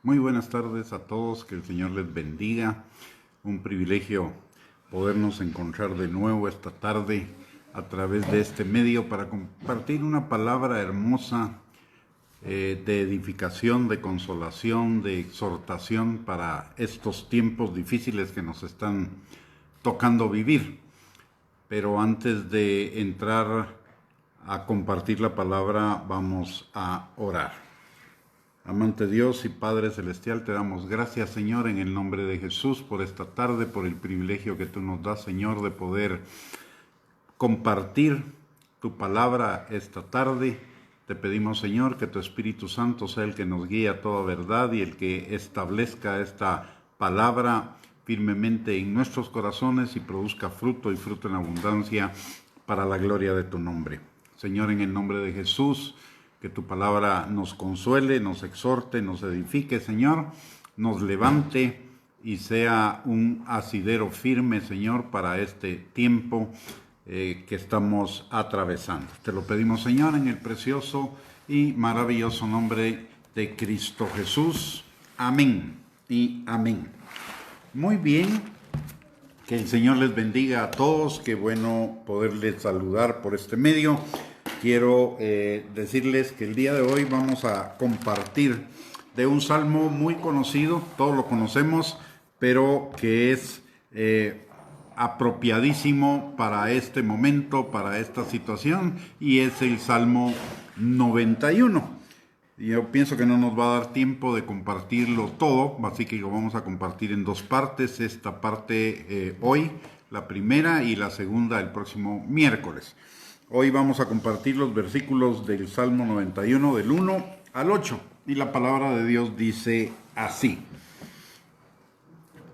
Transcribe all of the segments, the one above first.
Muy buenas tardes a todos, que el Señor les bendiga. Un privilegio podernos encontrar de nuevo esta tarde a través de este medio para compartir una palabra hermosa de edificación, de consolación, de exhortación para estos tiempos difíciles que nos están tocando vivir. Pero antes de entrar a compartir la palabra, vamos a orar. Amante Dios y Padre Celestial, te damos gracias, Señor, en el nombre de Jesús, por esta tarde, por el privilegio que tú nos das, Señor, de poder compartir tu palabra esta tarde. Te pedimos, Señor, que tu Espíritu Santo sea el que nos guíe a toda verdad y el que establezca esta palabra firmemente en nuestros corazones y produzca fruto y fruto en abundancia para la gloria de tu nombre. Señor, en el nombre de Jesús, que tu palabra nos consuele, nos exhorte, nos edifique, Señor, nos levante y sea un asidero firme, Señor, para este tiempo que estamos atravesando. Te lo pedimos, Señor, en el precioso y maravilloso nombre de Cristo Jesús. Amén y amén. Muy bien, que el Señor les bendiga a todos. Qué bueno poderles saludar por este medio. Quiero decirles que el día de hoy vamos a compartir de un salmo muy conocido, todos lo conocemos, pero que es apropiadísimo para este momento, para esta situación, y es el Salmo 91. Yo pienso que no nos va a dar tiempo de compartirlo todo, así que lo vamos a compartir en dos partes, esta parte hoy, la primera, y la segunda el próximo miércoles. Hoy vamos a compartir los versículos del Salmo 91, del 1 al 8. Y la palabra de Dios dice así: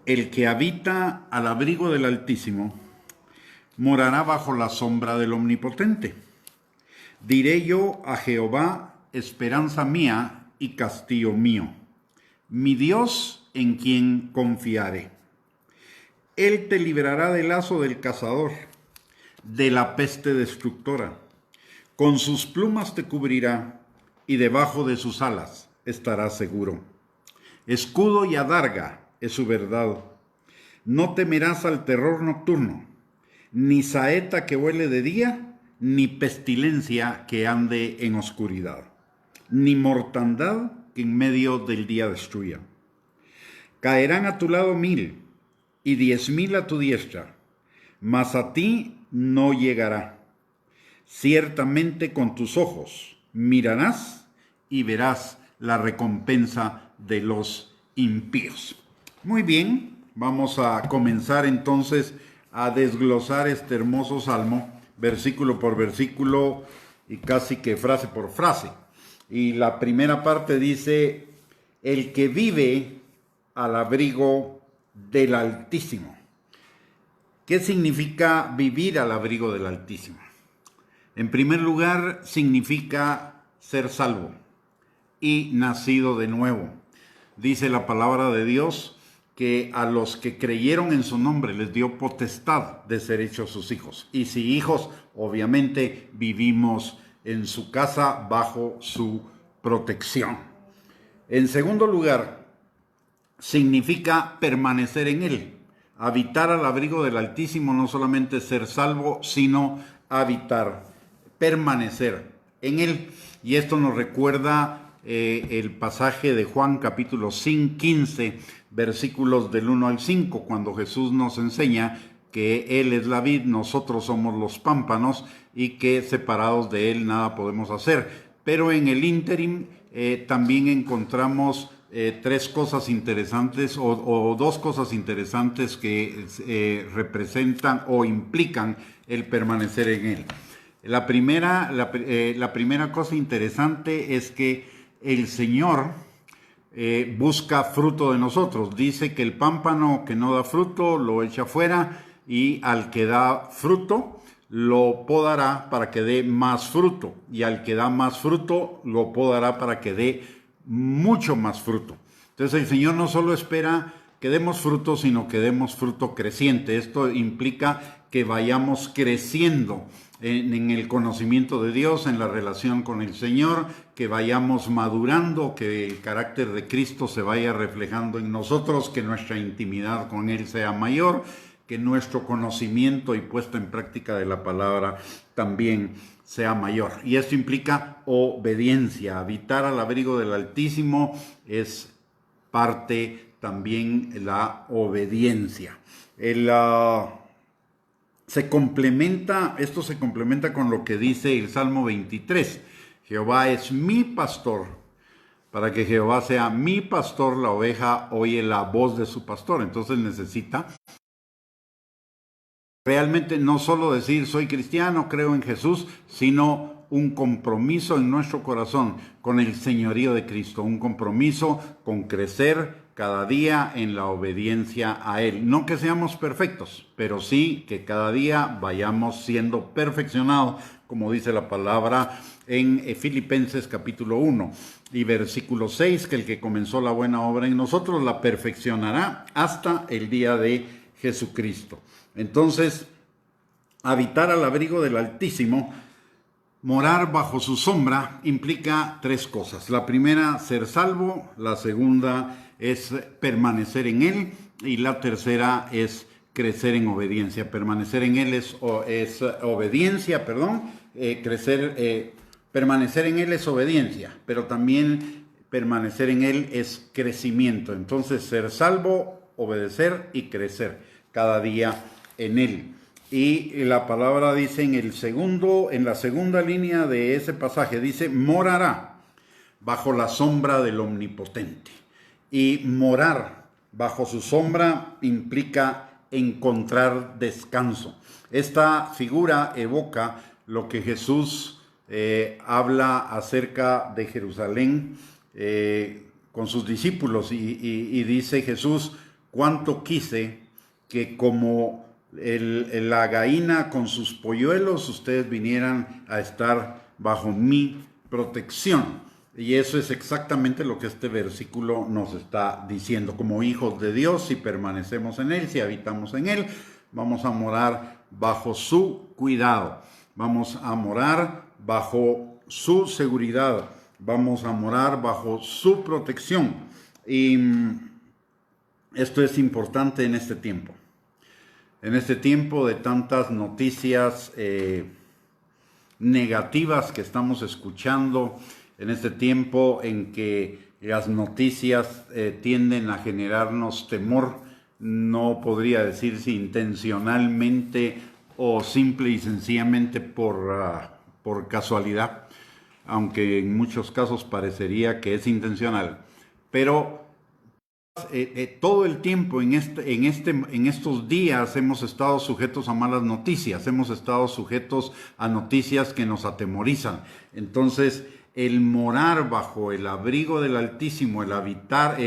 El que habita al abrigo del Altísimo morará bajo la sombra del Omnipotente. Diré yo a Jehová, esperanza mía y castillo mío, mi Dios en quien confiaré. Él te librará del lazo del cazador, de la peste destructora. Con sus plumas te cubrirá y debajo de sus alas estarás seguro. Escudo y adarga es su verdad. No temerás al terror nocturno, ni saeta que vuele de día, ni pestilencia que ande en oscuridad, ni mortandad que en medio del día destruya. Caerán a tu lado 1000 y 10,000 a tu diestra, mas a ti no llegará. Ciertamente con tus ojos mirarás y verás la recompensa de los impíos. Muy bien, vamos a comenzar entonces a desglosar este hermoso salmo, versículo por versículo y casi que frase por frase. Y la primera parte dice: el que vive al abrigo del Altísimo. ¿Qué significa vivir al abrigo del Altísimo? En primer lugar, significa ser salvo y nacido de nuevo. Dice la palabra de Dios que a los que creyeron en su nombre les dio potestad de ser hechos sus hijos. Y si hijos, obviamente vivimos en su casa bajo su protección. En segundo lugar, significa permanecer en él. Habitar al abrigo del Altísimo, no solamente ser salvo, sino habitar, permanecer en él. Y esto nos recuerda el pasaje de Juan capítulo 15, versículos del 1 al 5, cuando Jesús nos enseña que Él es la vid, nosotros somos los pámpanos y que separados de Él nada podemos hacer. Pero en el ínterin también encontramos tres cosas interesantes o dos cosas interesantes que representan o implican el permanecer en él. La primera cosa interesante es que el Señor busca fruto de nosotros. Dice que el pámpano que no da fruto lo echa fuera, y al que da fruto lo podará para que dé más fruto, y al que da más fruto lo podará para que dé mucho más fruto. Entonces el Señor no solo espera que demos fruto, sino que demos fruto creciente. Esto implica que vayamos creciendo en el conocimiento de Dios, en la relación con el Señor, que vayamos madurando, que el carácter de Cristo se vaya reflejando en nosotros, que nuestra intimidad con Él sea mayor, que nuestro conocimiento y puesta en práctica de la palabra también sea mayor. Y esto implica obediencia. Habitar al abrigo del Altísimo es parte también la obediencia. Esto se complementa con lo que dice el Salmo 23. Jehová es mi pastor. Para que Jehová sea mi pastor, la oveja oye la voz de su pastor. Entonces necesita realmente no solo decir soy cristiano, creo en Jesús, sino un compromiso en nuestro corazón con el señorío de Cristo, un compromiso con crecer cada día en la obediencia a Él. No que seamos perfectos, pero sí que cada día vayamos siendo perfeccionados, como dice la palabra en Filipenses capítulo 1 y versículo 6, que el que comenzó la buena obra en nosotros la perfeccionará hasta el día de Jesucristo. Entonces, habitar al abrigo del Altísimo, morar bajo su sombra, implica tres cosas. La primera, ser salvo. La segunda es permanecer en Él. Y la tercera es crecer en obediencia. Permanecer en Él es obediencia, permanecer en Él es obediencia, pero también permanecer en Él es crecimiento. Entonces, ser salvo, obedecer y crecer cada día en Él. Y la palabra dice en la segunda línea de ese pasaje, dice, morará bajo la sombra del Omnipotente. Y morar bajo su sombra implica encontrar descanso. Esta figura evoca lo que Jesús habla acerca de Jerusalén con sus discípulos y dice Jesús, cuánto quise que como la gallina con sus polluelos, ustedes vinieran a estar bajo mi protección. Y eso es exactamente lo que este versículo nos está diciendo. Como hijos de Dios, si permanecemos en Él, si habitamos en Él, vamos a morar bajo su cuidado. Vamos a morar bajo su seguridad. Vamos a morar bajo su protección. Y esto es importante en este tiempo. En este tiempo de tantas noticias negativas que estamos escuchando, en este tiempo en que las noticias tienden a generarnos temor, no podría decir si intencionalmente o simple y sencillamente por casualidad, aunque en muchos casos parecería que es intencional, pero todo el tiempo en estos días hemos estado sujetos a malas noticias, hemos estado sujetos a noticias que nos atemorizan. Entonces, el morar bajo el abrigo del Altísimo, el habitar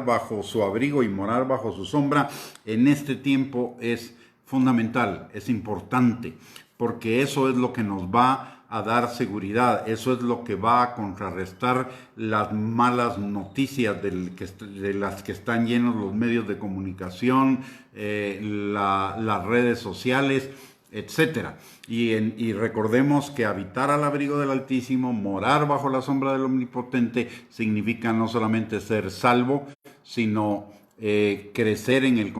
bajo su abrigo y morar bajo su sombra, en este tiempo es fundamental, es importante, porque eso es lo que nos va a dar seguridad, eso es lo que va a contrarrestar las malas noticias de las que están llenos los medios de comunicación, las redes sociales, etcétera. Y recordemos que habitar al abrigo del Altísimo, morar bajo la sombra del Omnipotente, significa no solamente ser salvo, sino crecer en el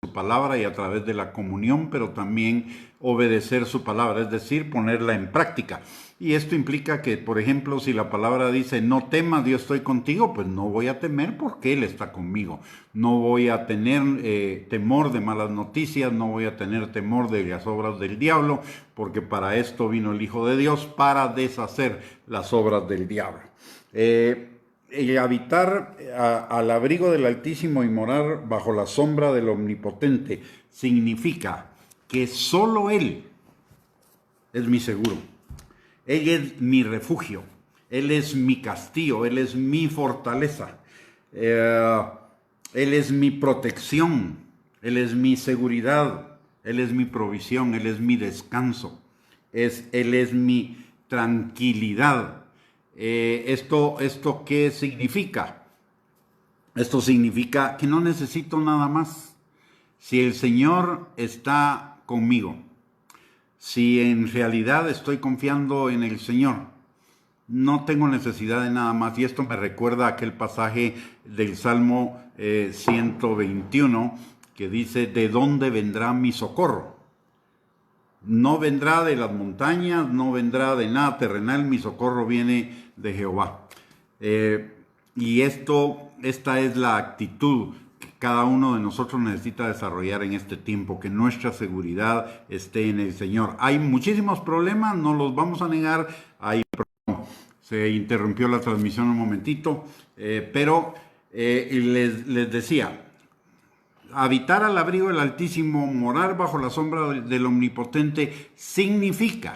su palabra y a través de la comunión, pero también obedecer su palabra, es decir, ponerla en práctica. Y esto implica que, por ejemplo, si la palabra dice, no temas, yo estoy contigo, pues no voy a temer porque Él está conmigo. No voy a tener temor de malas noticias, no voy a tener temor de las obras del diablo, porque para esto vino el Hijo de Dios, para deshacer las obras del diablo. El habitar al abrigo del Altísimo y morar bajo la sombra del Omnipotente significa que solo Él es mi seguro. Él es mi refugio, Él es mi castillo, Él es mi fortaleza, Él es mi protección, Él es mi seguridad, Él es mi provisión, Él es mi descanso, Él es mi tranquilidad. ¿Esto qué significa? Esto significa que no necesito nada más. Si el Señor está conmigo, si en realidad estoy confiando en el Señor. No tengo necesidad de nada más. Y esto me recuerda a aquel pasaje del Salmo 121 que dice: ¿de dónde vendrá mi socorro? No vendrá de las montañas, no vendrá de nada terrenal, mi socorro viene de Jehová. Y esta es la actitud que cada uno de nosotros necesita desarrollar en este tiempo, que nuestra seguridad esté en el Señor. Hay muchísimos problemas, no los vamos a negar. Se interrumpió la transmisión un momentito, pero les decía, habitar al abrigo del Altísimo, morar bajo la sombra del Omnipotente, significa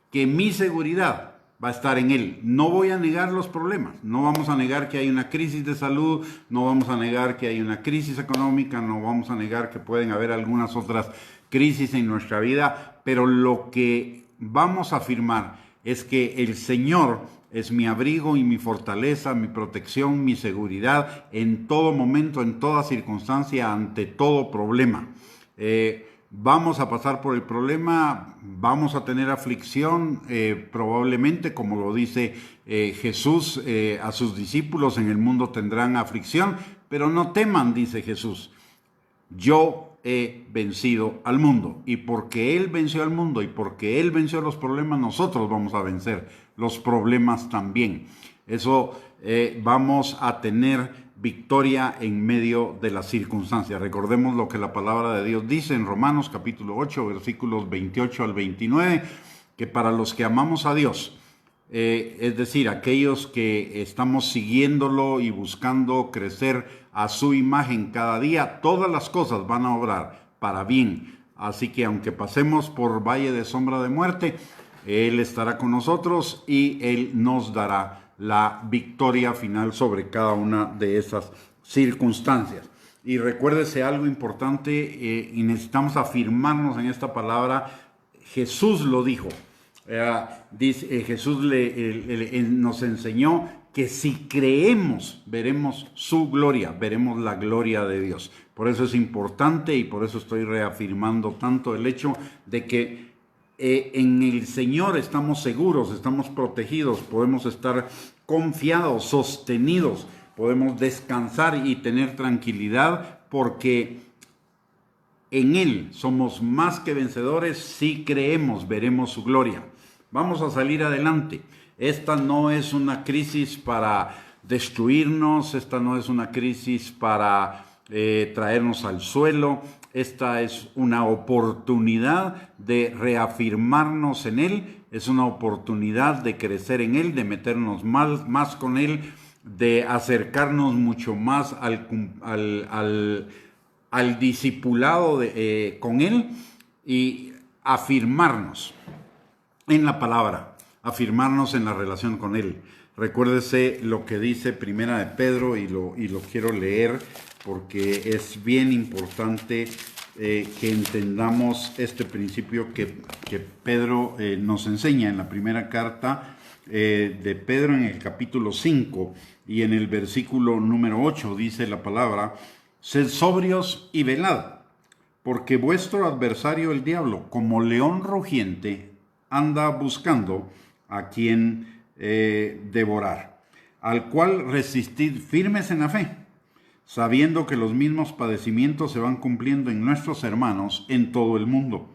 que mi seguridad va a estar en Él. No voy a negar los problemas, no vamos a negar que hay una crisis de salud, no vamos a negar que hay una crisis económica, no vamos a negar que pueden haber algunas otras crisis en nuestra vida, pero lo que vamos a afirmar es que el Señor es mi abrigo y mi fortaleza, mi protección, mi seguridad en todo momento, en toda circunstancia, ante todo problema. Vamos a pasar por el problema, vamos a tener aflicción, probablemente, como lo dice Jesús a sus discípulos: en el mundo tendrán aflicción, pero no teman, dice Jesús. Yo he vencido al mundo, y porque Él venció al mundo y porque Él venció los problemas, nosotros vamos a vencer los problemas también. Eso vamos a tener victoria en medio de las circunstancias. Recordemos lo que la palabra de Dios dice en Romanos capítulo 8, versículos 28 al 29, que para los que amamos a Dios, es decir, aquellos que estamos siguiéndolo y buscando crecer a su imagen cada día, todas las cosas van a obrar para bien. Así que aunque pasemos por valle de sombra de muerte, Él estará con nosotros y Él nos dará la victoria final sobre cada una de esas circunstancias. Y recuérdese algo importante, y necesitamos afirmarnos en esta palabra. Jesús lo dijo. Jesús nos enseñó que si creemos, veremos su gloria, veremos la gloria de Dios. Por eso es importante, y por eso estoy reafirmando tanto el hecho de que en el Señor estamos seguros, estamos protegidos, podemos estar confiados, sostenidos, podemos descansar y tener tranquilidad, porque en Él somos más que vencedores. Si creemos, veremos su gloria. Vamos a salir adelante. Esta no es una crisis para destruirnos, esta no es una crisis para traernos al suelo. Esta es una oportunidad de reafirmarnos en Él, es una oportunidad de crecer en Él, de meternos más con Él, de acercarnos mucho más al discipulado con Él, y afirmarnos en la palabra, afirmarnos en la relación con Él. Recuérdese lo que dice Primera de Pedro, y lo quiero leer porque es bien importante que entendamos este principio que Pedro nos enseña en la primera carta de Pedro, en el capítulo 5 y en el versículo número 8, dice la palabra: sed sobrios y velad, porque vuestro adversario el diablo, como león rugiente, anda buscando a quien devorar, al cual resistid firmes en la fe, sabiendo que los mismos padecimientos se van cumpliendo en nuestros hermanos en todo el mundo.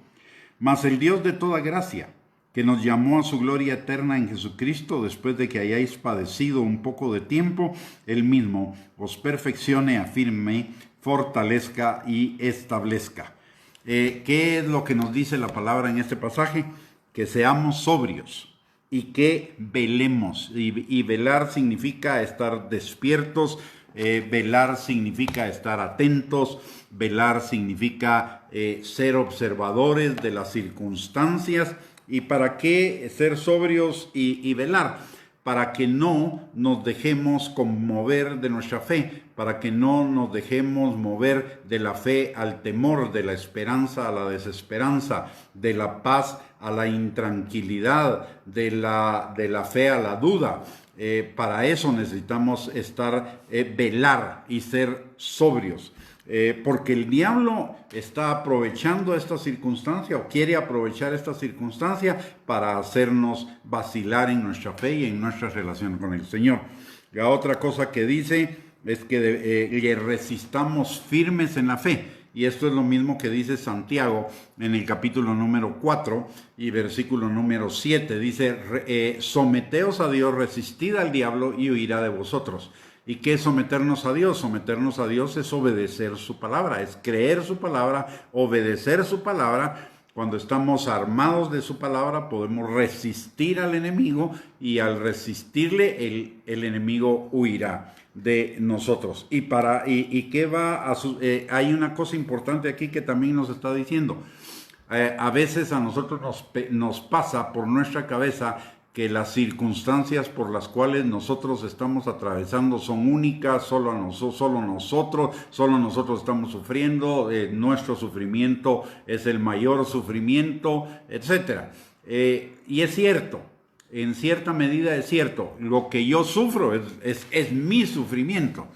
Mas el Dios de toda gracia, que nos llamó a su gloria eterna en Jesucristo, después de que hayáis padecido un poco de tiempo, Él mismo os perfeccione, afirme, fortalezca y establezca. ¿Qué es lo que nos dice la palabra en este pasaje? Que seamos sobrios y que velemos. Y velar significa estar despiertos, velar significa estar atentos, velar significa ser observadores de las circunstancias. ¿Y para qué ser sobrios y velar? Para que no nos dejemos conmover de nuestra fe, para que no nos dejemos mover de la fe al temor, de la esperanza a la desesperanza, de la paz a la intranquilidad, de la fe a la duda. Para eso necesitamos velar y ser sobrios. porque el diablo está aprovechando esta circunstancia o quiere aprovechar esta circunstancia para hacernos vacilar en nuestra fe y en nuestra relación con el Señor. La otra cosa que dice es que le resistamos firmes en la fe. Y esto es lo mismo que dice Santiago en el capítulo número 4 y versículo número 7. Dice, someteos a Dios, resistid al diablo y huirá de vosotros. ¿Y qué es someternos a Dios? Someternos a Dios es obedecer su palabra, es creer su palabra, obedecer su palabra. Cuando estamos armados de su palabra podemos resistir al enemigo y al resistirle el enemigo huirá de nosotros. ¿Qué va a hay una cosa importante aquí que también nos está diciendo. A veces a nosotros nos pasa por nuestra cabeza que las circunstancias por las cuales nosotros estamos atravesando son únicas, solo nosotros estamos sufriendo, nuestro sufrimiento es el mayor sufrimiento, etc. Y es cierto, en cierta medida es cierto, lo que yo sufro es mi sufrimiento.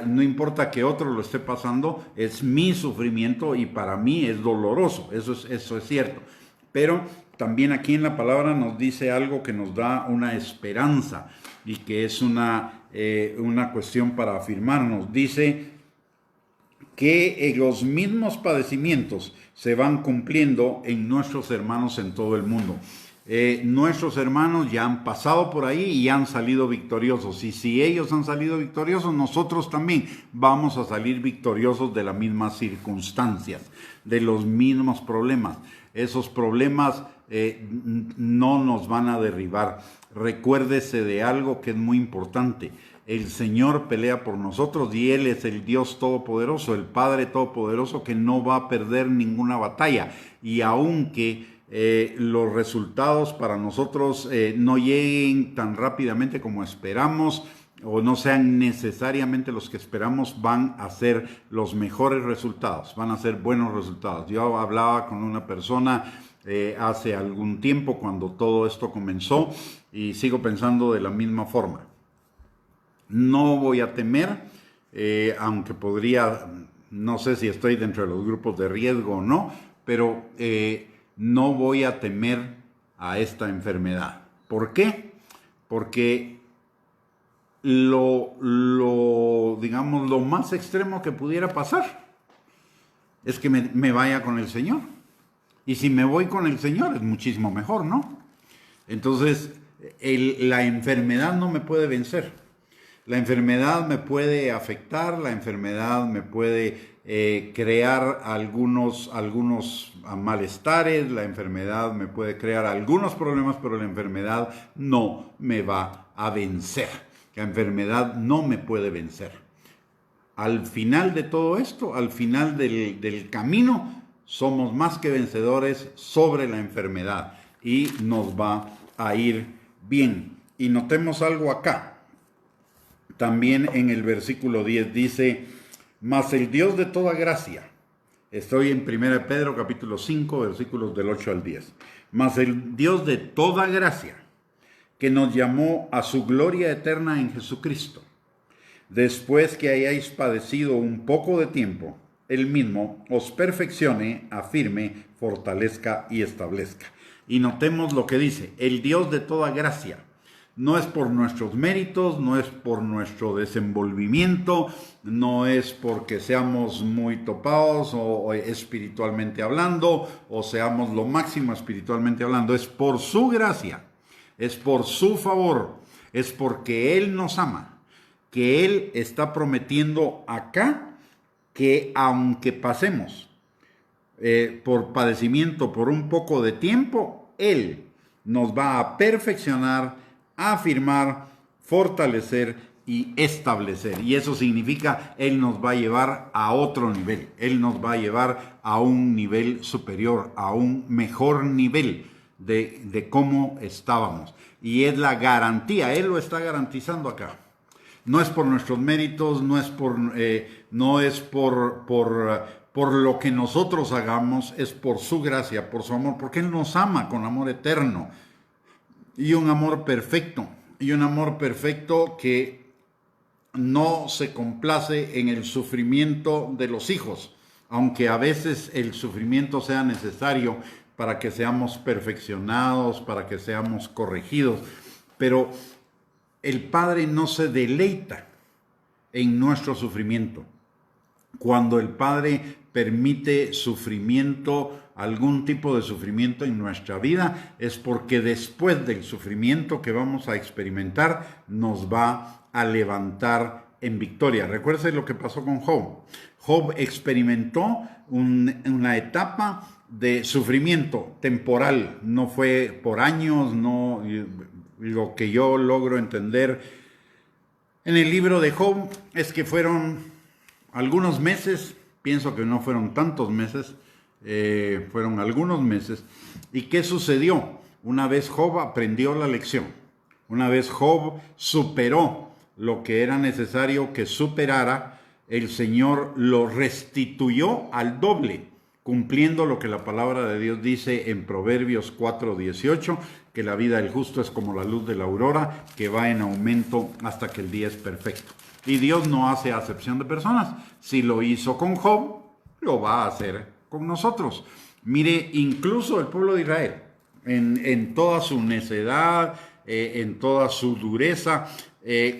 No importa que otro lo esté pasando, es mi sufrimiento y para mí es doloroso, eso es cierto. Pero también aquí en la palabra nos dice algo que nos da una esperanza y que es una cuestión para afirmarnos. Dice que los mismos padecimientos se van cumpliendo en nuestros hermanos en todo el mundo. Nuestros hermanos ya han pasado por ahí y han salido victoriosos. Y si ellos han salido victoriosos, nosotros también vamos a salir victoriosos de las mismas circunstancias, de los mismos problemas. Esos problemas no nos van a derribar. Recuérdese de algo que es muy importante. El Señor pelea por nosotros y Él es el Dios Todopoderoso, el Padre Todopoderoso que no va a perder ninguna batalla. Y aunque los resultados para nosotros no lleguen tan rápidamente como esperamos o no sean necesariamente los que esperamos, van a ser los mejores resultados, van a ser buenos resultados. Yo hablaba con una persona hace algún tiempo cuando todo esto comenzó y sigo pensando de la misma forma. No voy a temer, aunque podría, no sé si estoy dentro de los grupos de riesgo o no, pero no voy a temer a esta enfermedad. ¿Por qué? Porque digamos, lo más extremo que pudiera pasar es que me vaya con el Señor. Y si me voy con el Señor es muchísimo mejor, ¿no? Entonces, la enfermedad no me puede vencer. La enfermedad me puede afectar, la enfermedad me puede crear algunos malestares, la enfermedad me puede crear algunos problemas, pero la enfermedad no me va a vencer. La enfermedad no me puede vencer. Al final de todo esto, al final del camino, somos más que vencedores sobre la enfermedad y nos va a ir bien. Y notemos algo acá. También en el versículo 10 dice, mas el Dios de toda gracia, estoy en 1 Pedro capítulo 5, versículos del 8 al 10, mas el Dios de toda gracia, que nos llamó a su gloria eterna en Jesucristo, después que hayáis padecido un poco de tiempo, Él mismo os perfeccione, afirme, fortalezca y establezca. Y notemos lo que dice, el Dios de toda gracia. No es por nuestros méritos, no es por nuestro desenvolvimiento, no es porque seamos muy topados o espiritualmente hablando, o seamos lo máximo espiritualmente hablando. Es por su gracia, es por su favor, es porque Él nos ama, que Él está prometiendo acá que aunque pasemos por padecimiento por un poco de tiempo, Él nos va a perfeccionar, afirmar, fortalecer y establecer. Y eso significa, Él nos va a llevar a otro nivel. Él nos va a llevar a un nivel superior, a un mejor nivel de cómo estábamos. Y es la garantía, Él lo está garantizando acá. No es por nuestros méritos, no es por lo que nosotros hagamos, es por su gracia, por su amor, porque Él nos ama con amor eterno. Y un amor perfecto, que no se complace en el sufrimiento de los hijos, aunque a veces el sufrimiento sea necesario para que seamos perfeccionados, para que seamos corregidos, pero el Padre no se deleita en nuestro sufrimiento. Cuando el Padre permite sufrimiento, algún tipo de sufrimiento en nuestra vida, es porque después del sufrimiento que vamos a experimentar, nos va a levantar en victoria. Recuerde lo que pasó con Job. Job experimentó una etapa de sufrimiento temporal, no fue por años, no, lo que yo logro entender en el libro de Job es que fueron algunos meses, pienso que no fueron tantos meses, fueron algunos meses. ¿Y qué sucedió? Una vez Job aprendió la lección, una vez Job superó lo que era necesario que superara, el Señor lo restituyó al doble, cumpliendo lo que la palabra de Dios dice en Proverbios 4:18, que la vida del justo es como la luz de la aurora, que va en aumento hasta que el día es perfecto. Y Dios no hace acepción de personas. Si lo hizo con Job, lo va a hacer con nosotros. Mire, incluso el pueblo de Israel, en toda su necedad, en toda su dureza,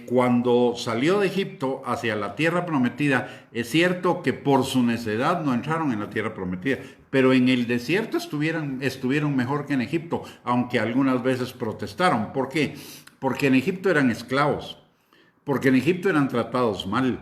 cuando salió de Egipto hacia la tierra prometida, es cierto que por su necedad no entraron en la tierra prometida, pero en el desierto estuvieron mejor que en Egipto, aunque algunas veces protestaron. ¿Por qué? Porque en Egipto eran esclavos, porque en Egipto eran tratados mal,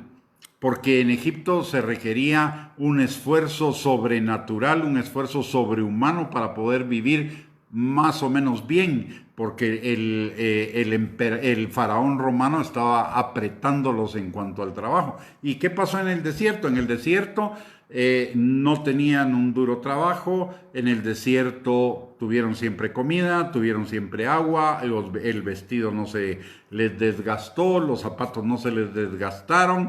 porque en Egipto se requería un esfuerzo sobrenatural, un esfuerzo sobrehumano para poder vivir más o menos bien, porque el faraón romano estaba apretándolos en cuanto al trabajo. ¿Y qué pasó en el desierto? En el desierto no tenían un duro trabajo, en el desierto tuvieron siempre comida, tuvieron siempre agua, el vestido no se les desgastó, los zapatos no se les desgastaron,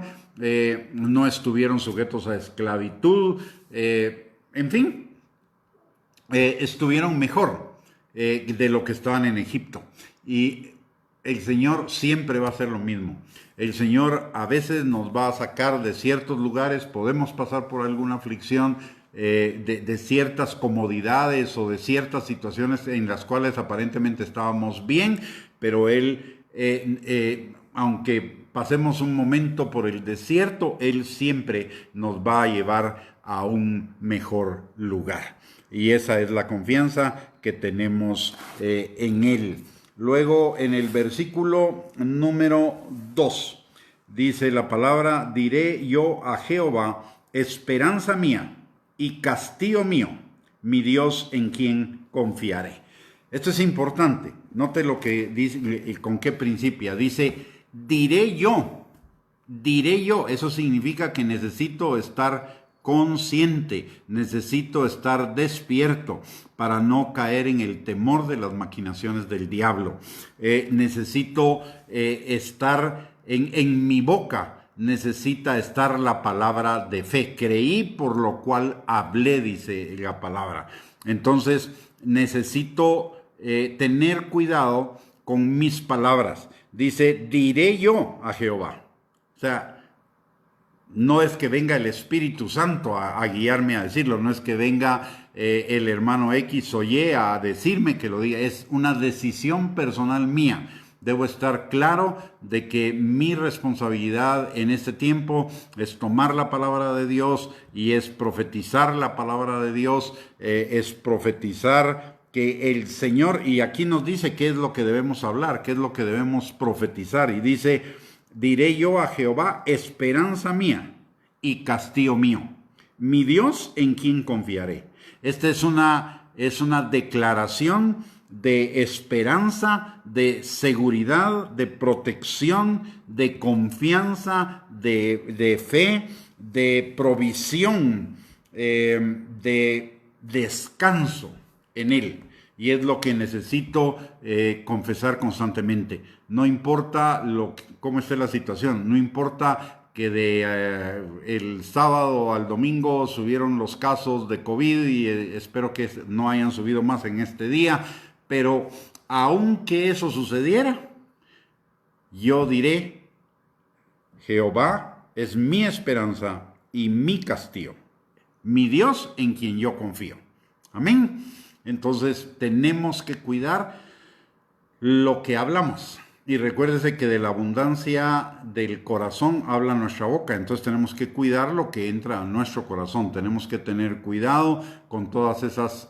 no estuvieron sujetos a esclavitud, en fin, estuvieron mejor de lo que estaban en Egipto. Y el Señor siempre va a hacer lo mismo. El Señor a veces nos va a sacar de ciertos lugares, podemos pasar por alguna aflicción, de ciertas comodidades o de ciertas situaciones en las cuales aparentemente estábamos bien, pero Él, aunque pasemos un momento por el desierto, Él siempre nos va a llevar a un mejor lugar. Y esa es la confianza que tenemos en Él. Luego, en el versículo número 2, dice la palabra: diré yo a Jehová, esperanza mía y castillo mío, mi Dios en quien confiaré. Esto es importante. Note lo que dice, con qué principia. Dice, diré yo. Eso significa que necesito estar consciente, necesito estar despierto para no caer en el temor de las maquinaciones del diablo. Necesito estar en mi boca, necesita estar la palabra de fe. Creí, por lo cual hablé, dice la palabra. Entonces necesito tener cuidado con mis palabras. Dice, diré yo a Jehová. O sea, no es que venga el Espíritu Santo a guiarme a decirlo, no es que venga el hermano X o Y a decirme que lo diga, es una decisión personal mía. Debo estar claro de que mi responsabilidad en este tiempo es tomar la palabra de Dios y es profetizar la palabra de Dios, es profetizar que el Señor, y aquí nos dice qué es lo que debemos hablar, qué es lo que debemos profetizar, y dice, diré yo a Jehová, esperanza mía y castillo mío, mi Dios en quien confiaré. Esta es una declaración de esperanza, de seguridad, de protección, de confianza, de fe, de provisión, de descanso en Él. Y es lo que necesito confesar constantemente. No importa cómo esté la situación, no importa que el sábado al domingo subieron los casos de COVID y espero que no hayan subido más en este día, pero aunque eso sucediera, yo diré, Jehová es mi esperanza y mi castillo, mi Dios en quien yo confío. Amén. Entonces tenemos que cuidar lo que hablamos. Y recuérdese que de la abundancia del corazón habla nuestra boca. Entonces tenemos que cuidar lo que entra a nuestro corazón. Tenemos que tener cuidado con todas esas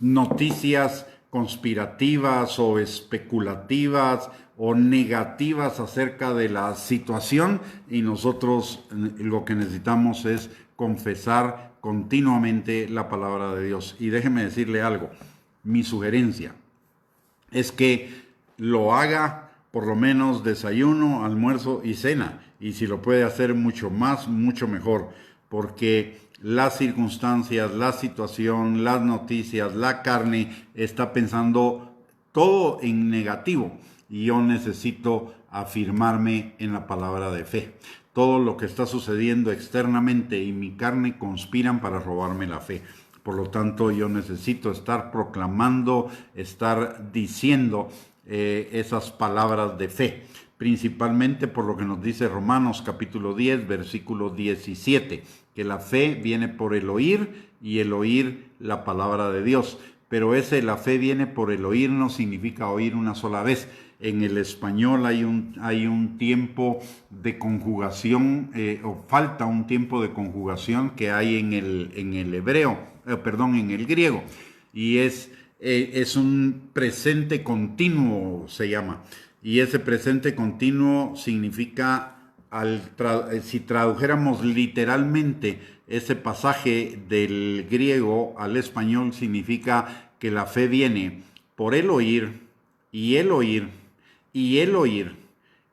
noticias conspirativas o especulativas o negativas acerca de la situación. Y nosotros lo que necesitamos es confesar continuamente la palabra de Dios. Y déjeme decirle algo. Mi sugerencia es que lo haga por lo menos desayuno, almuerzo y cena. Y si lo puede hacer mucho más, mucho mejor. Porque las circunstancias, la situación, las noticias, la carne está pensando todo en negativo. Y yo necesito afirmarme en la palabra de fe. Todo lo que está sucediendo externamente y mi carne conspiran para robarme la fe. Por lo tanto, yo necesito estar proclamando, estar diciendo esas palabras de fe, principalmente por lo que nos dice Romanos capítulo 10, versículo 17, que la fe viene por el oír y el oír la palabra de Dios. Pero la fe viene por el oír no significa oír una sola vez. En el español hay un tiempo de conjugación, o falta un tiempo de conjugación que hay en el hebreo, en el griego, y es un presente continuo, se llama. Y ese presente continuo significa, si tradujéramos literalmente ese pasaje del griego al español, significa que la fe viene por el oír, y el oír, y el oír,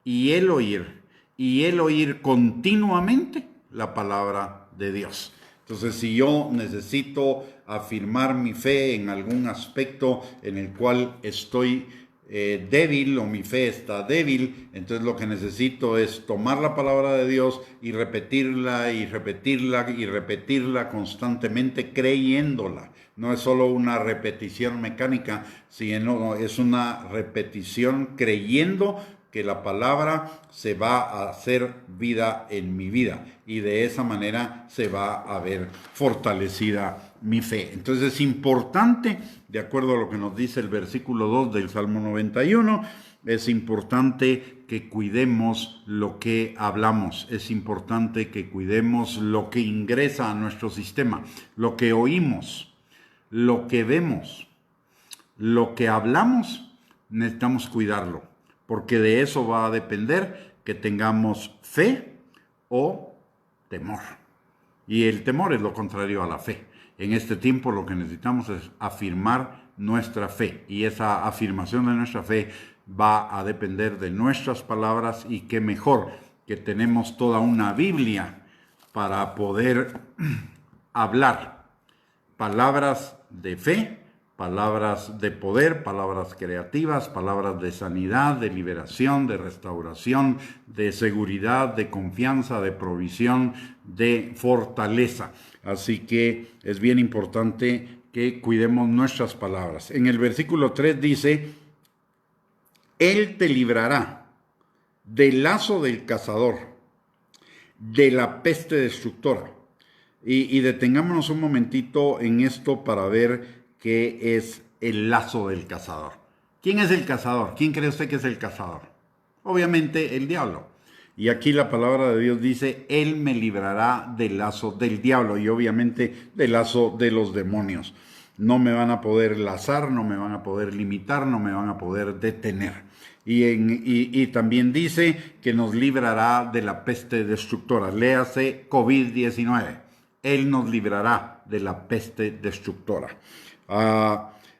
y el oír, y el oír continuamente la palabra de Dios. Entonces, si yo necesito afirmar mi fe en algún aspecto en el cual estoy débil o mi fe está débil, entonces lo que necesito es tomar la palabra de Dios y repetirla y repetirla y repetirla constantemente, creyéndola. No es solo una repetición mecánica, sino es una repetición creyendo que la palabra se va a hacer vida en mi vida, y de esa manera se va a ver fortalecida mi fe. Entonces es importante, de acuerdo a lo que nos dice el versículo 2 del Salmo 91, es importante que cuidemos lo que hablamos, es importante que cuidemos lo que ingresa a nuestro sistema, lo que oímos, lo que vemos, lo que hablamos, necesitamos cuidarlo, porque de eso va a depender que tengamos fe o temor. Y el temor es lo contrario a la fe. En este tiempo lo que necesitamos es afirmar nuestra fe, y esa afirmación de nuestra fe va a depender de nuestras palabras, y qué mejor que tenemos toda una Biblia para poder hablar palabras de fe, palabras de poder, palabras creativas, palabras de sanidad, de liberación, de restauración, de seguridad, de confianza, de provisión, de fortaleza. Así que es bien importante que cuidemos nuestras palabras. En el versículo 3 dice: Él te librará del lazo del cazador, de la peste destructora. Y detengámonos un momentito en esto para ver qué es el lazo del cazador. ¿Quién es el cazador? ¿Quién cree usted que es el cazador? Obviamente el diablo. Y aquí la palabra de Dios dice: Él me librará del lazo del diablo, y obviamente del lazo de los demonios. No me van a poder lazar, no me van a poder limitar, no me van a poder detener. Y también dice que nos librará de la peste destructora. Léase COVID-19. Él nos librará de la peste destructora.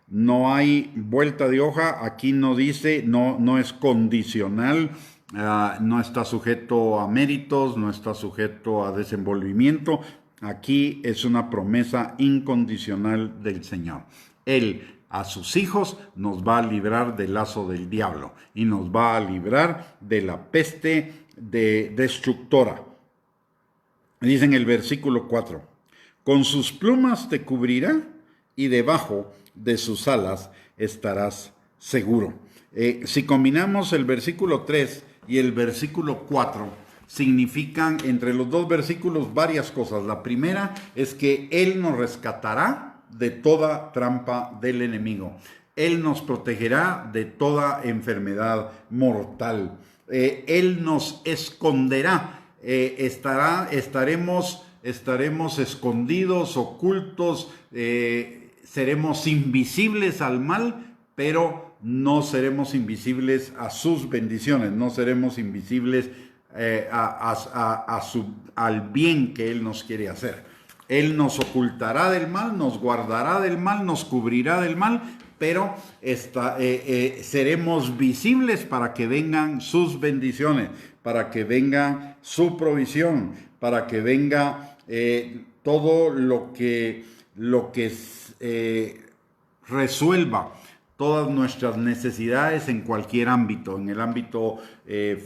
No hay vuelta de hoja. Aquí no dice, no es condicional, no está sujeto a méritos, no está sujeto a desenvolvimiento. Aquí es una promesa incondicional del Señor. Él a sus hijos nos va a librar del lazo del diablo y nos va a librar de la peste destructora. Dice en el versículo 4: Con sus plumas te cubrirá y debajo de sus alas estarás seguro. Si combinamos el versículo 3 y el versículo 4 significan, entre los dos versículos, varias cosas. La primera es que Él nos rescatará de toda trampa del enemigo. Él nos protegerá de toda enfermedad mortal. Él nos esconderá. Estaremos escondidos, ocultos, seremos invisibles al mal, pero no seremos invisibles a sus bendiciones, no seremos invisibles al bien que Él nos quiere hacer. Él nos ocultará del mal, nos guardará del mal, nos cubrirá del mal, pero seremos visibles para que vengan sus bendiciones, para que venga su provisión, para que venga todo lo que resuelva todas nuestras necesidades en cualquier ámbito, en el ámbito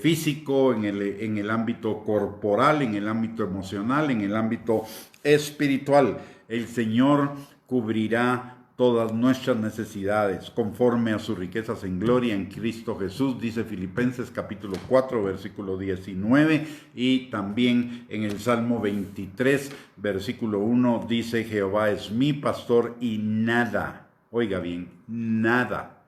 físico, en el ámbito corporal, en el ámbito emocional, en el ámbito espiritual. El Señor cubrirá todas nuestras necesidades conforme a sus riquezas en gloria en Cristo Jesús, dice Filipenses capítulo 4 versículo 19, y también en el Salmo 23 versículo 1 dice: Jehová es mi pastor y nada, oiga bien, nada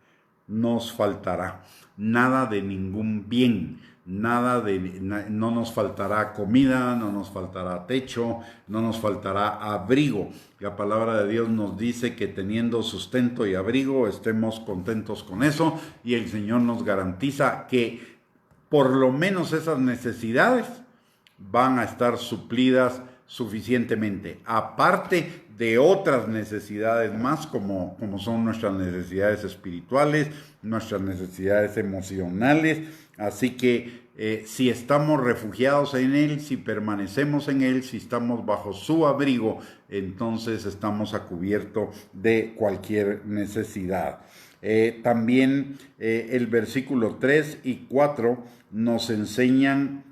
nos faltará, nada de ningún bien. No nos faltará comida, no nos faltará techo, no nos faltará abrigo. La palabra de Dios nos dice que teniendo sustento y abrigo estemos contentos con eso, y el Señor nos garantiza que por lo menos esas necesidades van a estar suplidas suficientemente, aparte de otras necesidades más como son nuestras necesidades espirituales, nuestras necesidades emocionales. Así que si estamos refugiados en Él, si permanecemos en Él, si estamos bajo su abrigo, entonces estamos a cubierto de cualquier necesidad. También el versículo 3 y 4 nos enseñan,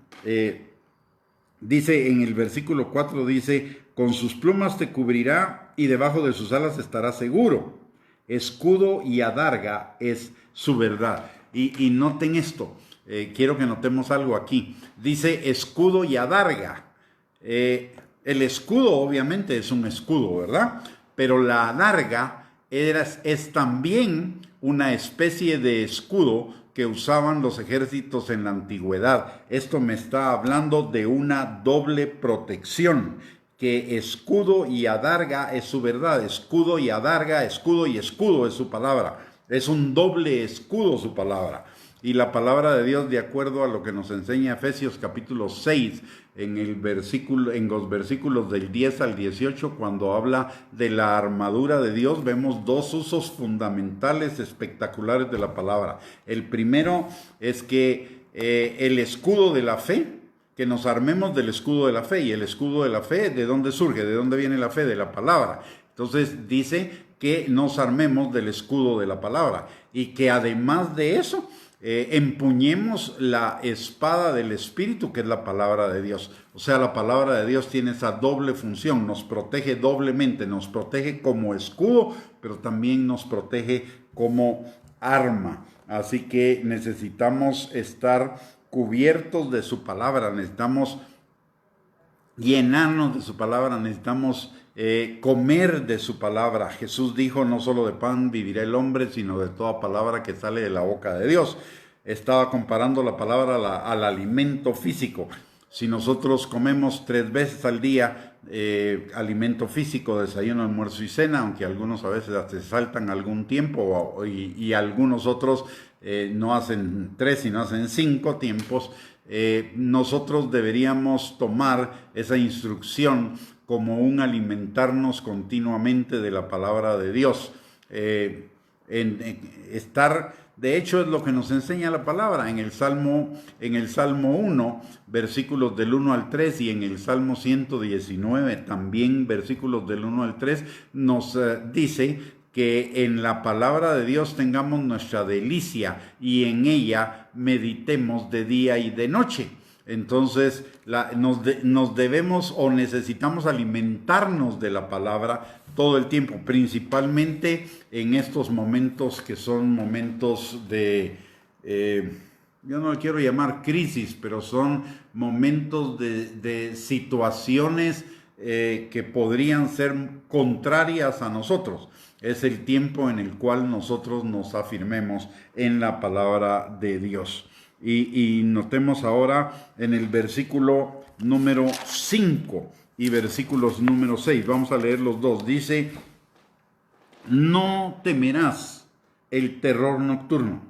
dice en el versículo 4, dice: con sus plumas te cubrirá y debajo de sus alas estarás seguro. Escudo y adarga es su verdad. Y noten esto, quiero que notemos algo aquí. Dice escudo y adarga. El escudo obviamente es un escudo, ¿verdad? Pero la adarga es también una especie de escudo que usaban los ejércitos en la antigüedad. Esto me está hablando de una doble protección, que escudo y adarga es su verdad. Escudo y adarga, escudo y escudo es su palabra. Es un doble escudo su palabra. Y la palabra de Dios, de acuerdo a lo que nos enseña Efesios capítulo 6, en los versículos del 10 al 18, cuando habla de la armadura de Dios, vemos dos usos fundamentales espectaculares de la palabra. El primero es que el escudo de la fe, que nos armemos del escudo de la fe. Y el escudo de la fe, ¿de dónde surge? ¿De dónde viene la fe? De la palabra. Entonces dice que nos armemos del escudo de la palabra, y que además de eso empuñemos la espada del Espíritu, que es la palabra de Dios. O sea, la palabra de Dios tiene esa doble función, nos protege doblemente, nos protege como escudo, pero también nos protege como arma. Así que necesitamos estar cubiertos de su palabra, necesitamos llenarnos de su palabra, necesitamos comer de su palabra. Jesús dijo: no solo de pan vivirá el hombre, sino de toda palabra que sale de la boca de Dios. Estaba comparando la palabra al alimento físico. Si nosotros comemos 3 veces al día alimento físico, desayuno, almuerzo y cena, aunque algunos a veces se saltan algún tiempo y algunos otros no hacen 3 sino hacen 5 tiempos, nosotros deberíamos tomar esa instrucción como un alimentarnos continuamente de la palabra de Dios. De hecho, es lo que nos enseña la palabra en el Salmo 1, versículos del 1 al 3, y en el Salmo 119, también versículos del 1 al 3, nos dice que en la palabra de Dios tengamos nuestra delicia y en ella meditemos de día y de noche. Entonces nos debemos o necesitamos alimentarnos de la palabra todo el tiempo, principalmente en estos momentos que son momentos de yo no le quiero llamar crisis, pero son momentos de situaciones que podrían ser contrarias a nosotros. Es el tiempo en el cual nosotros nos afirmemos en la palabra de Dios. Y notemos ahora en el versículo número 5 y versículos número 6. Vamos a leer los dos. Dice: no temerás el terror nocturno,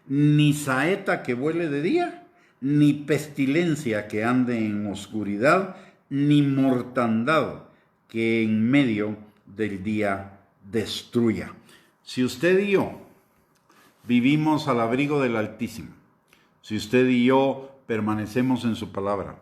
ni saeta que vuele de día, ni pestilencia que ande en oscuridad, ni mortandad que en medio del día destruya. Si usted y yo vivimos al abrigo del Altísimo, si usted y yo permanecemos en su palabra,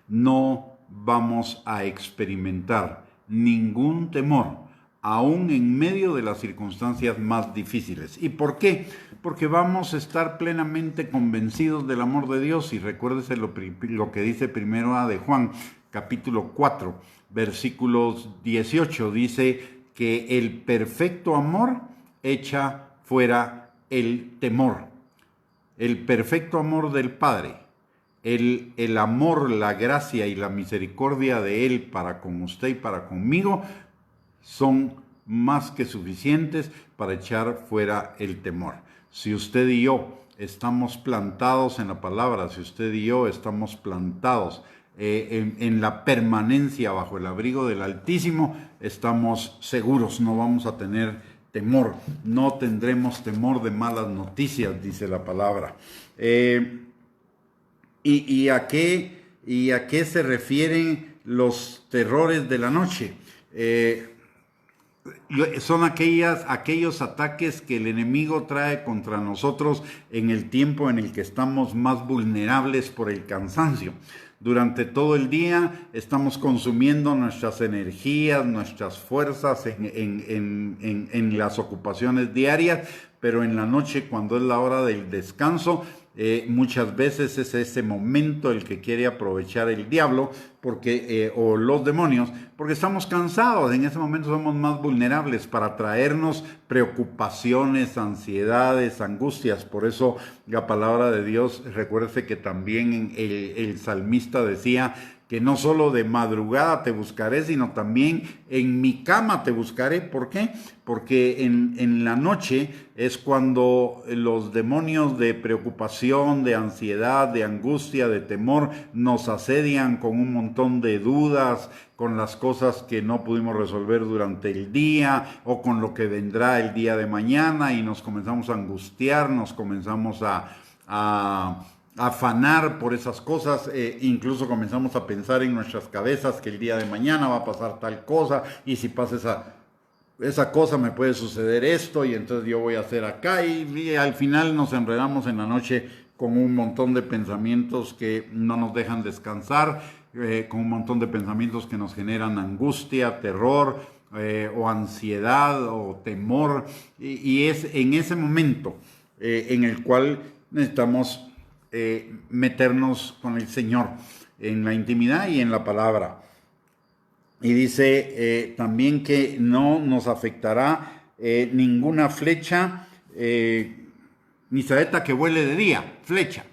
no vamos a experimentar ningún temor, aún en medio de las circunstancias más difíciles. ¿Y por qué? Porque vamos a estar plenamente convencidos del amor de Dios. Y recuérdese lo que dice primero de Juan, capítulo 4, versículos 18. Dice que el perfecto amor echa fuera el temor. El perfecto amor del Padre, el amor, la gracia y la misericordia de Él para con usted y para conmigo son más que suficientes para echar fuera el temor. Si usted y yo estamos plantados en la palabra, si usted y yo estamos plantados en la permanencia bajo el abrigo del Altísimo, estamos seguros, no vamos a tener temor, no tendremos temor de malas noticias, dice la palabra. ¿Y a qué se refieren los terrores de la noche? Son aquellos ataques que el enemigo trae contra nosotros en el tiempo en el que estamos más vulnerables por el cansancio. Durante todo el día estamos consumiendo nuestras energías, nuestras fuerzas en las ocupaciones diarias, pero en la noche, cuando es la hora del descanso, muchas veces es ese momento el que quiere aprovechar el diablo o los demonios, porque estamos cansados. En ese momento somos más vulnerables para traernos preocupaciones, ansiedades, angustias. Por eso la palabra de Dios, recuérdese que también el salmista decía que no solo de madrugada te buscaré, sino también en mi cama te buscaré. ¿Por qué? Porque en la noche es cuando los demonios de preocupación, de ansiedad, de angustia, de temor nos asedian con un montón de dudas, con las cosas que no pudimos resolver durante el día o con lo que vendrá el día de mañana, y nos comenzamos a angustiar, nos comenzamos a afanar por esas cosas, incluso comenzamos a pensar en nuestras cabezas que el día de mañana va a pasar tal cosa, y si pasa esa cosa me puede suceder esto, y entonces yo voy a hacer acá, y al final nos enredamos en la noche con un montón de pensamientos que no nos dejan descansar, con un montón de pensamientos que nos generan angustia, terror, o ansiedad o temor, y es en ese momento en el cual necesitamos meternos con el Señor en la intimidad y en la palabra. Y dice también que no nos afectará ninguna flecha, ni saeta que vuele de día, flecha.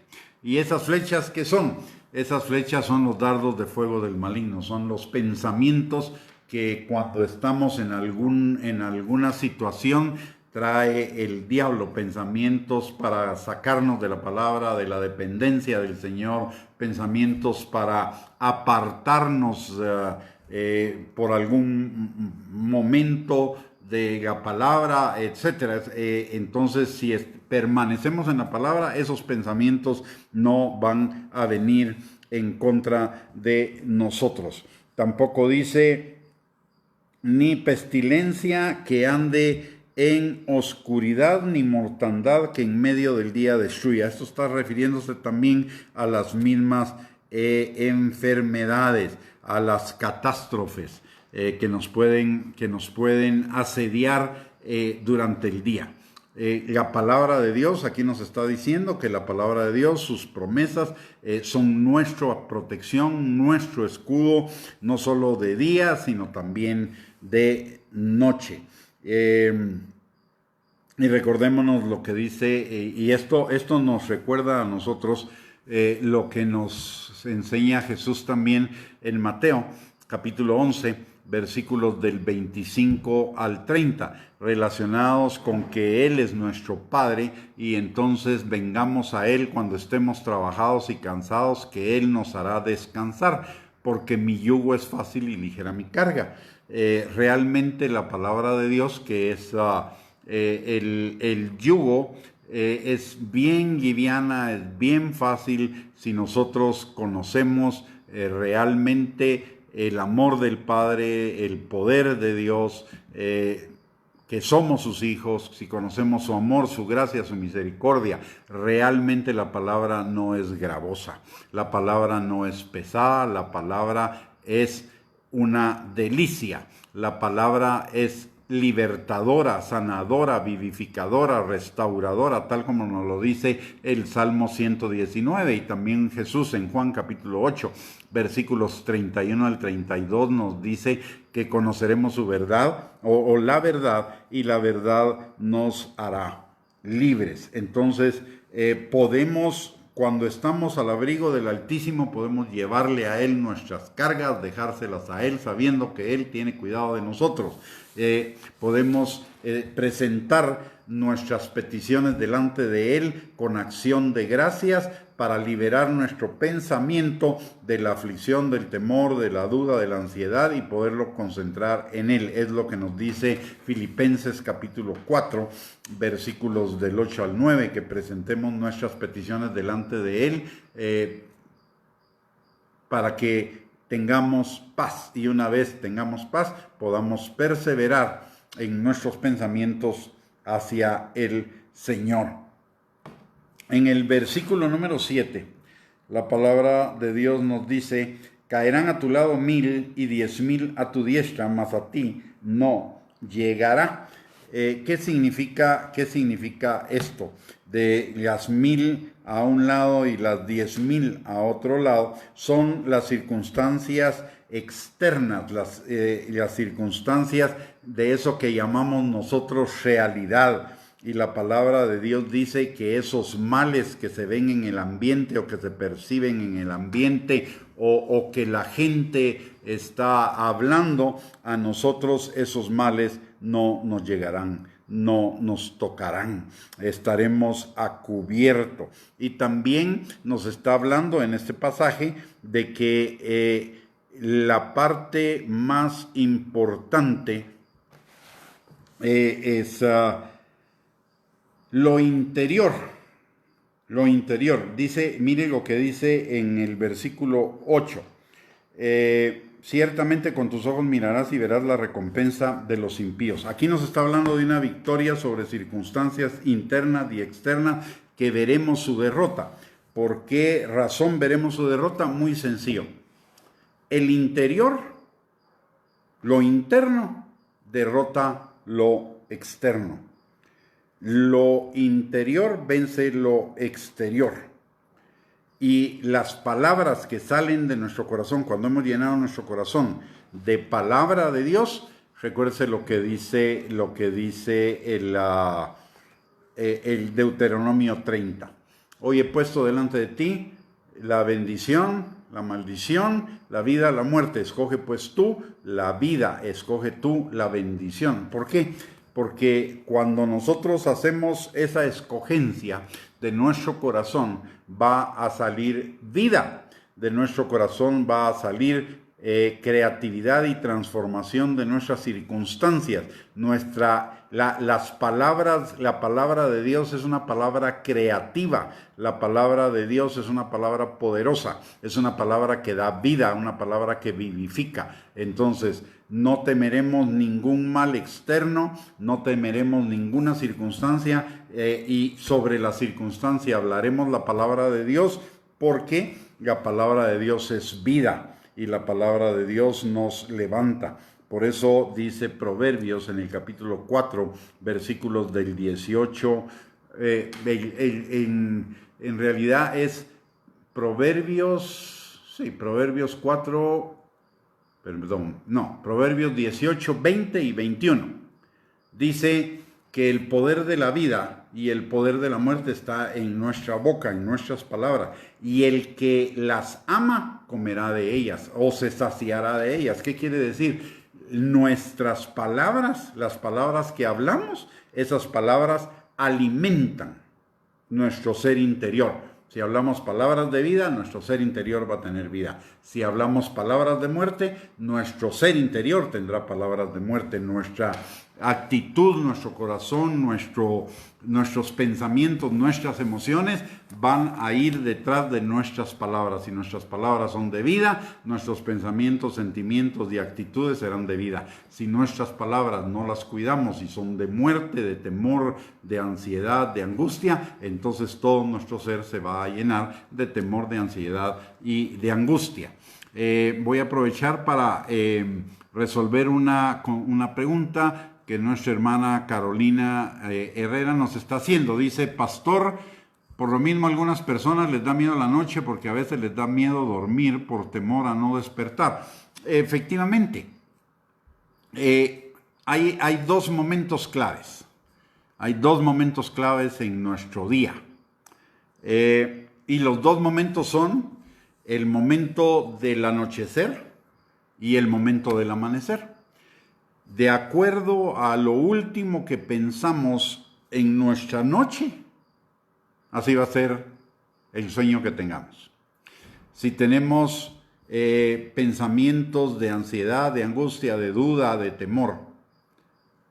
¿Y esas flechas qué son? Esas flechas son los dardos de fuego del maligno, son los pensamientos que cuando estamos en alguna situación trae el diablo, pensamientos para sacarnos de la palabra, de la dependencia del Señor, pensamientos para apartarnos por algún momento de la palabra, etcétera. Entonces, si permanecemos en la palabra, esos pensamientos no van a venir en contra de nosotros. Tampoco dice ni pestilencia que ande en oscuridad, ni mortandad que en medio del día destruya. Esto está refiriéndose también a las mismas enfermedades, a las catástrofes que nos pueden asediar durante el día. La palabra de Dios aquí nos está diciendo que la palabra de Dios, sus promesas son nuestra protección, nuestro escudo, no solo de día, sino también de noche. Y recordémonos lo que dice, y esto nos recuerda a nosotros lo que nos enseña Jesús también en Mateo, capítulo 11, versículos del 25 al 30, relacionados con que Él es nuestro Padre y entonces vengamos a Él cuando estemos trabajados y cansados, que Él nos hará descansar, porque mi yugo es fácil y ligera mi carga. Realmente la palabra de Dios, que es el yugo, es bien liviana, es bien fácil si nosotros conocemos realmente el amor del Padre, el poder de Dios, que somos sus hijos, si conocemos su amor, su gracia, su misericordia. Realmente la palabra no es gravosa, la palabra no es pesada, la palabra es una delicia, la palabra es libertadora, sanadora, vivificadora, restauradora, tal como nos lo dice el Salmo 119, y también Jesús en Juan capítulo 8, versículos 31 al 32 nos dice que conoceremos su verdad o la verdad, y la verdad nos hará libres. Entonces podemos, cuando estamos al abrigo del Altísimo, podemos llevarle a Él nuestras cargas, dejárselas a Él, sabiendo que Él tiene cuidado de nosotros. Podemos presentar nuestras peticiones delante de Él con acción de gracias para liberar nuestro pensamiento de la aflicción, del temor, de la duda, de la ansiedad, y poderlo concentrar en Él. Es lo que nos dice Filipenses capítulo 4, versículos del 8 al 9, que presentemos nuestras peticiones delante de Él para que tengamos paz, y una vez tengamos paz, podamos perseverar en nuestros pensamientos hacia el Señor. En el versículo número 7, la palabra de Dios nos dice: caerán a tu lado 1000 y 10,000 a tu diestra, mas a ti no llegará. ¿Qué significa esto? De las 1000 a un lado y las 10,000 a otro lado, son las circunstancias externas, las circunstancias de eso que llamamos nosotros realidad. Y la palabra de Dios dice que esos males que se ven en el ambiente o que se perciben en el ambiente o que la gente está hablando, a nosotros esos males no nos llegarán, no nos tocarán, estaremos a cubierto. Y también nos está hablando en este pasaje de que la parte más importante es lo interior. Lo interior. Dice, mire lo que dice en el versículo 8. Ciertamente con tus ojos mirarás y verás la recompensa de los impíos. Aquí nos está hablando de una victoria sobre circunstancias internas y externas, que veremos su derrota. ¿Por qué razón veremos su derrota? Muy sencillo. El interior, lo interno, derrota lo externo. Lo interior vence lo exterior. Y las palabras que salen de nuestro corazón, cuando hemos llenado nuestro corazón de palabra de Dios, recuérdese lo que dice el Deuteronomio 30. Hoy he puesto delante de ti la bendición, la maldición, la vida, la muerte. Escoge pues tú la vida, escoge tú la bendición. ¿Por qué? Porque cuando nosotros hacemos esa escogencia de nuestro corazón, va a salir vida. De nuestro corazón va a salir creatividad y transformación de nuestras circunstancias. La palabra de Dios es una palabra creativa. La palabra de Dios es una palabra poderosa. Es una palabra que da vida, una palabra que vivifica. Entonces, no temeremos ningún mal externo, no temeremos ninguna circunstancia, y sobre la circunstancia hablaremos la palabra de Dios, porque la palabra de Dios es vida y la palabra de Dios nos levanta. Por eso dice Proverbios en el capítulo 4, versículos del 18, en realidad es Proverbios 4, Proverbios 18, 20 y 21. Dice que el poder de la vida y el poder de la muerte está en nuestra boca, en nuestras palabras. Y el que las ama comerá de ellas o se saciará de ellas. ¿Qué quiere decir? Nuestras palabras, las palabras que hablamos, esas palabras alimentan nuestro ser interior. Si hablamos palabras de vida, nuestro ser interior va a tener vida. Si hablamos palabras de muerte, nuestro ser interior tendrá palabras de muerte. Nuestra actitud, nuestro corazón, nuestros pensamientos, nuestras emociones van a ir detrás de nuestras palabras. Si nuestras palabras son de vida, nuestros pensamientos, sentimientos y actitudes serán de vida. Si nuestras palabras no las cuidamos y son de muerte, de temor, de ansiedad, de angustia, entonces todo nuestro ser se va a llenar de temor, de ansiedad y de angustia. Voy a aprovechar para resolver una pregunta que nuestra hermana Carolina Herrera nos está haciendo. Dice: pastor, por lo mismo algunas personas les da miedo la noche porque a veces les da miedo dormir por temor a no despertar. Efectivamente, hay dos momentos claves. Hay dos momentos claves en nuestro día. Y los dos momentos son el momento del anochecer y el momento del amanecer. De acuerdo a lo último que pensamos en nuestra noche, así va a ser el sueño que tengamos. Si tenemos pensamientos de ansiedad, de angustia, de duda, de temor,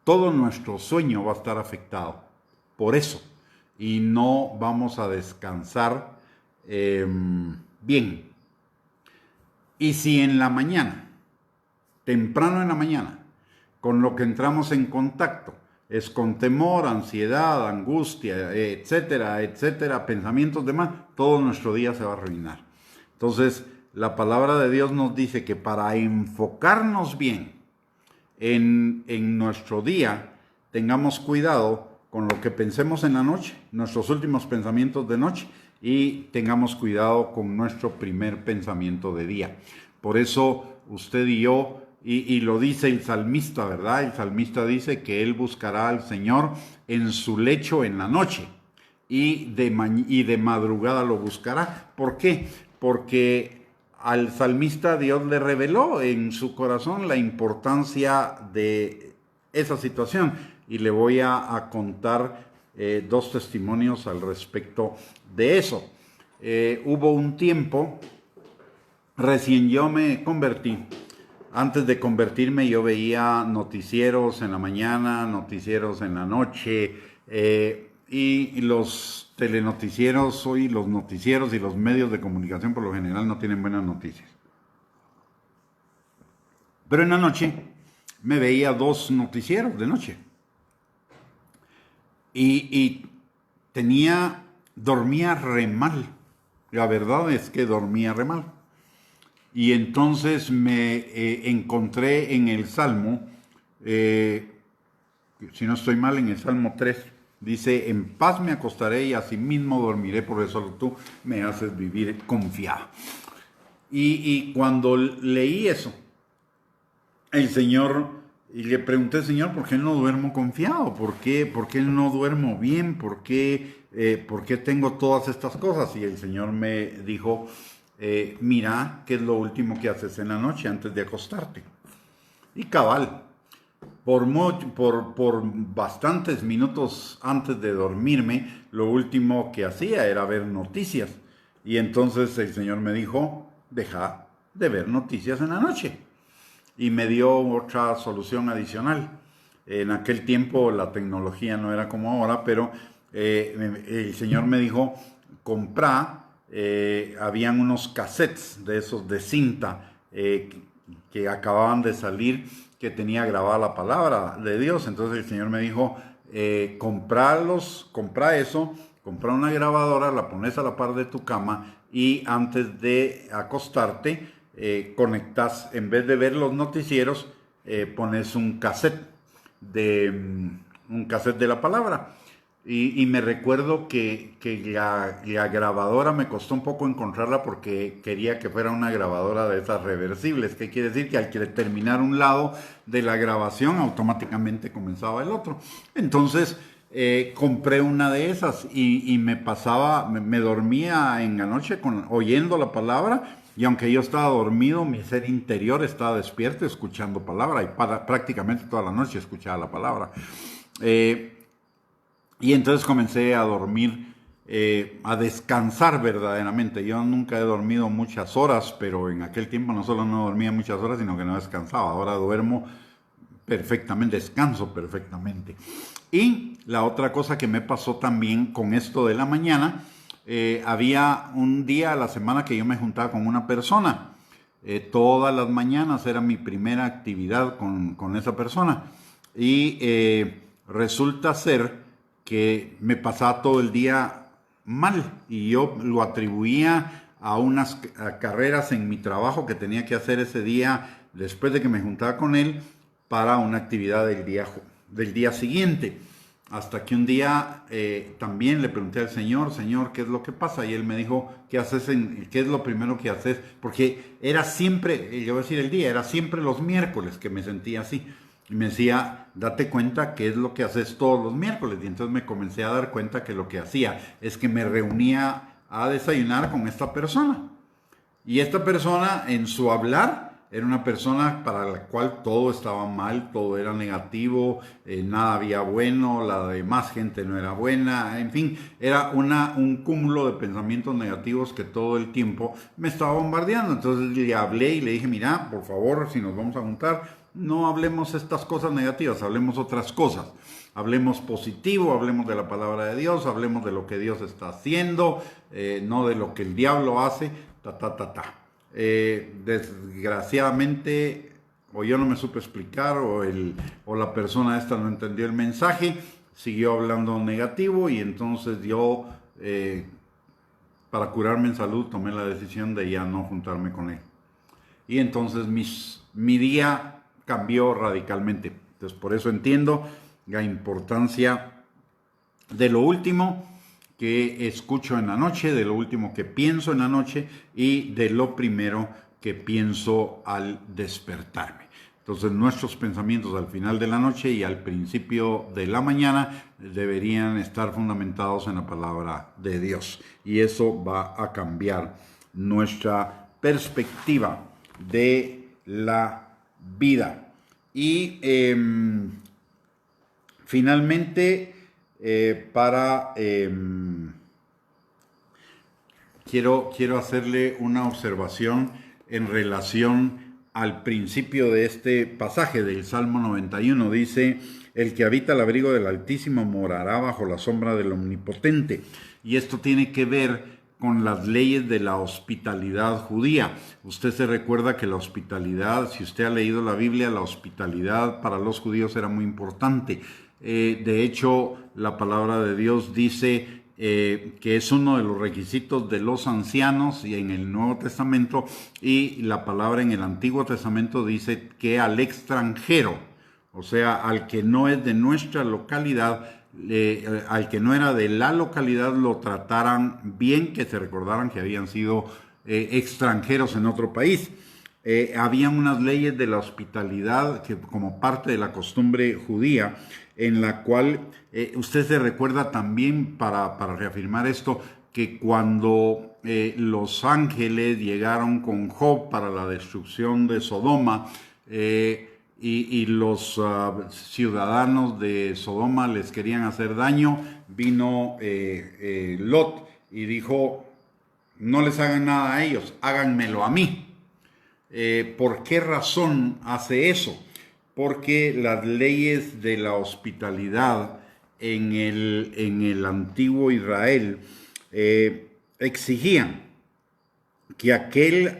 todo nuestro sueño va a estar afectado por eso y no vamos a descansar bien. Y si en la mañana, temprano en la mañana, con lo que entramos en contacto es con temor, ansiedad, angustia, etcétera, etcétera, pensamientos demás, todo nuestro día se va a arruinar. Entonces, la palabra de Dios nos dice que para enfocarnos bien en nuestro día, tengamos cuidado con lo que pensemos en la noche, nuestros últimos pensamientos de noche, y tengamos cuidado con nuestro primer pensamiento de día. Por eso usted y yo, y lo dice el salmista, ¿verdad? El salmista dice que él buscará al Señor en su lecho en la noche y de madrugada lo buscará. ¿Por qué? Porque al salmista Dios le reveló en su corazón la importancia de esa situación. Y le voy a contar dos testimonios al respecto de eso. Hubo un tiempo, recién yo me convertí. Antes de convertirme yo veía noticieros en la mañana, noticieros en la noche, y los telenoticieros hoy, los noticieros y los medios de comunicación por lo general no tienen buenas noticias. Pero en la noche me veía dos noticieros de noche. Y dormía re mal. La verdad es que dormía re mal. Y entonces me encontré en el Salmo, si no estoy mal, en el Salmo 3, dice: en paz me acostaré y asimismo dormiré, por eso tú me haces vivir confiado. Y cuando leí eso, y le pregunté: Señor, ¿por qué no duermo confiado? ¿Por qué no duermo bien? ¿Por qué tengo todas estas cosas? Y el Señor me dijo: mira qué es lo último que haces en la noche antes de acostarte. Y cabal, por bastantes minutos antes de dormirme, lo último que hacía era ver noticias. Y entonces el Señor me dijo: deja de ver noticias en la noche. Y me dio otra solución adicional. En aquel tiempo la tecnología no era como ahora, pero el Señor me dijo: habían unos cassettes de esos de cinta que acababan de salir, que tenía grabada la palabra de Dios. Entonces el Señor me dijo: compra una grabadora, la pones a la par de tu cama y antes de acostarte conectas, en vez de ver los noticieros, pones un cassette de la palabra. Y me recuerdo que la grabadora me costó un poco encontrarla porque quería que fuera una grabadora de esas reversibles, que quiere decir que al que terminar un lado de la grabación automáticamente comenzaba el otro. Entonces compré una de esas y me pasaba, me dormía en la noche oyendo la palabra. Y aunque yo estaba dormido, mi ser interior estaba despierto escuchando palabra y prácticamente toda la noche escuchaba la palabra. Eh, y entonces comencé a dormir, a descansar verdaderamente. Yo nunca he dormido muchas horas, pero en aquel tiempo no solo no dormía muchas horas, sino que no descansaba. Ahora duermo perfectamente, descanso perfectamente. Y la otra cosa que me pasó también con esto de la mañana, había un día a la semana que yo me juntaba con una persona. Todas las mañanas era mi primera actividad con esa persona. Y resulta ser que me pasaba todo el día mal y yo lo atribuía a unas carreras en mi trabajo que tenía que hacer ese día después de que me juntaba con él para una actividad del día siguiente. Hasta que un día también le pregunté al Señor, Señor, ¿qué es lo que pasa? Y él me dijo, ¿qué haces? ¿Qué es lo primero que haces? Porque era siempre, yo voy a decir el día, era siempre los miércoles que me sentía así. Y me decía, date cuenta qué es lo que haces todos los miércoles. Y entonces me comencé a dar cuenta que lo que hacía es que me reunía a desayunar con esta persona. Y esta persona en su hablar era una persona para la cual todo estaba mal, todo era negativo, nada había bueno, la demás gente no era buena, en fin, era un cúmulo de pensamientos negativos que todo el tiempo me estaba bombardeando. Entonces le hablé y le dije, mira, por favor, si nos vamos a juntar, no hablemos estas cosas negativas, hablemos otras cosas. Hablemos positivo, hablemos de la palabra de Dios, hablemos de lo que Dios está haciendo, no de lo que el diablo hace, ta, ta, ta, ta. Desgraciadamente, o yo no me supe explicar, o la persona esta no entendió el mensaje, siguió hablando negativo y entonces yo, para curarme en salud, tomé la decisión de ya no juntarme con él. Y entonces mi día cambió radicalmente. Entonces por eso entiendo la importancia de lo último que escucho en la noche, de lo último que pienso en la noche y de lo primero que pienso al despertarme. Entonces nuestros pensamientos al final de la noche y al principio de la mañana deberían estar fundamentados en la palabra de Dios. Y eso va a cambiar nuestra perspectiva de la vida. Y finalmente, quiero hacerle una observación en relación al principio de este pasaje del Salmo 91. Dice, el que habita al abrigo del Altísimo morará bajo la sombra del Omnipotente. Y esto tiene que ver con las leyes de la hospitalidad judía. Usted se recuerda que la hospitalidad, si usted ha leído la Biblia, la hospitalidad para los judíos era muy importante. De hecho, la palabra de Dios dice que es uno de los requisitos de los ancianos y en el Nuevo Testamento, y la palabra en el Antiguo Testamento dice que al extranjero, o sea, al que no es de nuestra localidad, al que no era de la localidad, lo trataran bien, que se recordaran que habían sido extranjeros en otro país. Había unas leyes de la hospitalidad que como parte de la costumbre judía, en la cual usted se recuerda también, para reafirmar esto, que cuando los ángeles llegaron con Job para la destrucción de Sodoma, y los ciudadanos de Sodoma les querían hacer daño, vino Lot y dijo, no les hagan nada a ellos, háganmelo a mí. ¿Por qué razón hace eso? Porque las leyes de la hospitalidad en el antiguo Israel exigían que aquel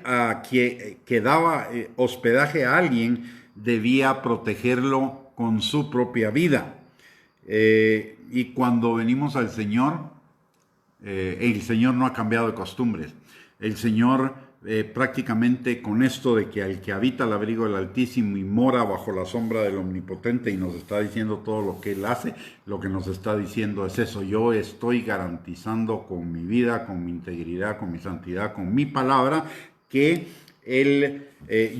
que daba hospedaje a alguien debía protegerlo con su propia vida. Y cuando venimos al Señor, el Señor no ha cambiado de costumbres. El Señor prácticamente con esto de que al que habita al abrigo del Altísimo y mora bajo la sombra del Omnipotente, y nos está diciendo todo lo que Él hace, lo que nos está diciendo es eso: yo estoy garantizando con mi vida, con mi integridad, con mi santidad, con mi palabra, que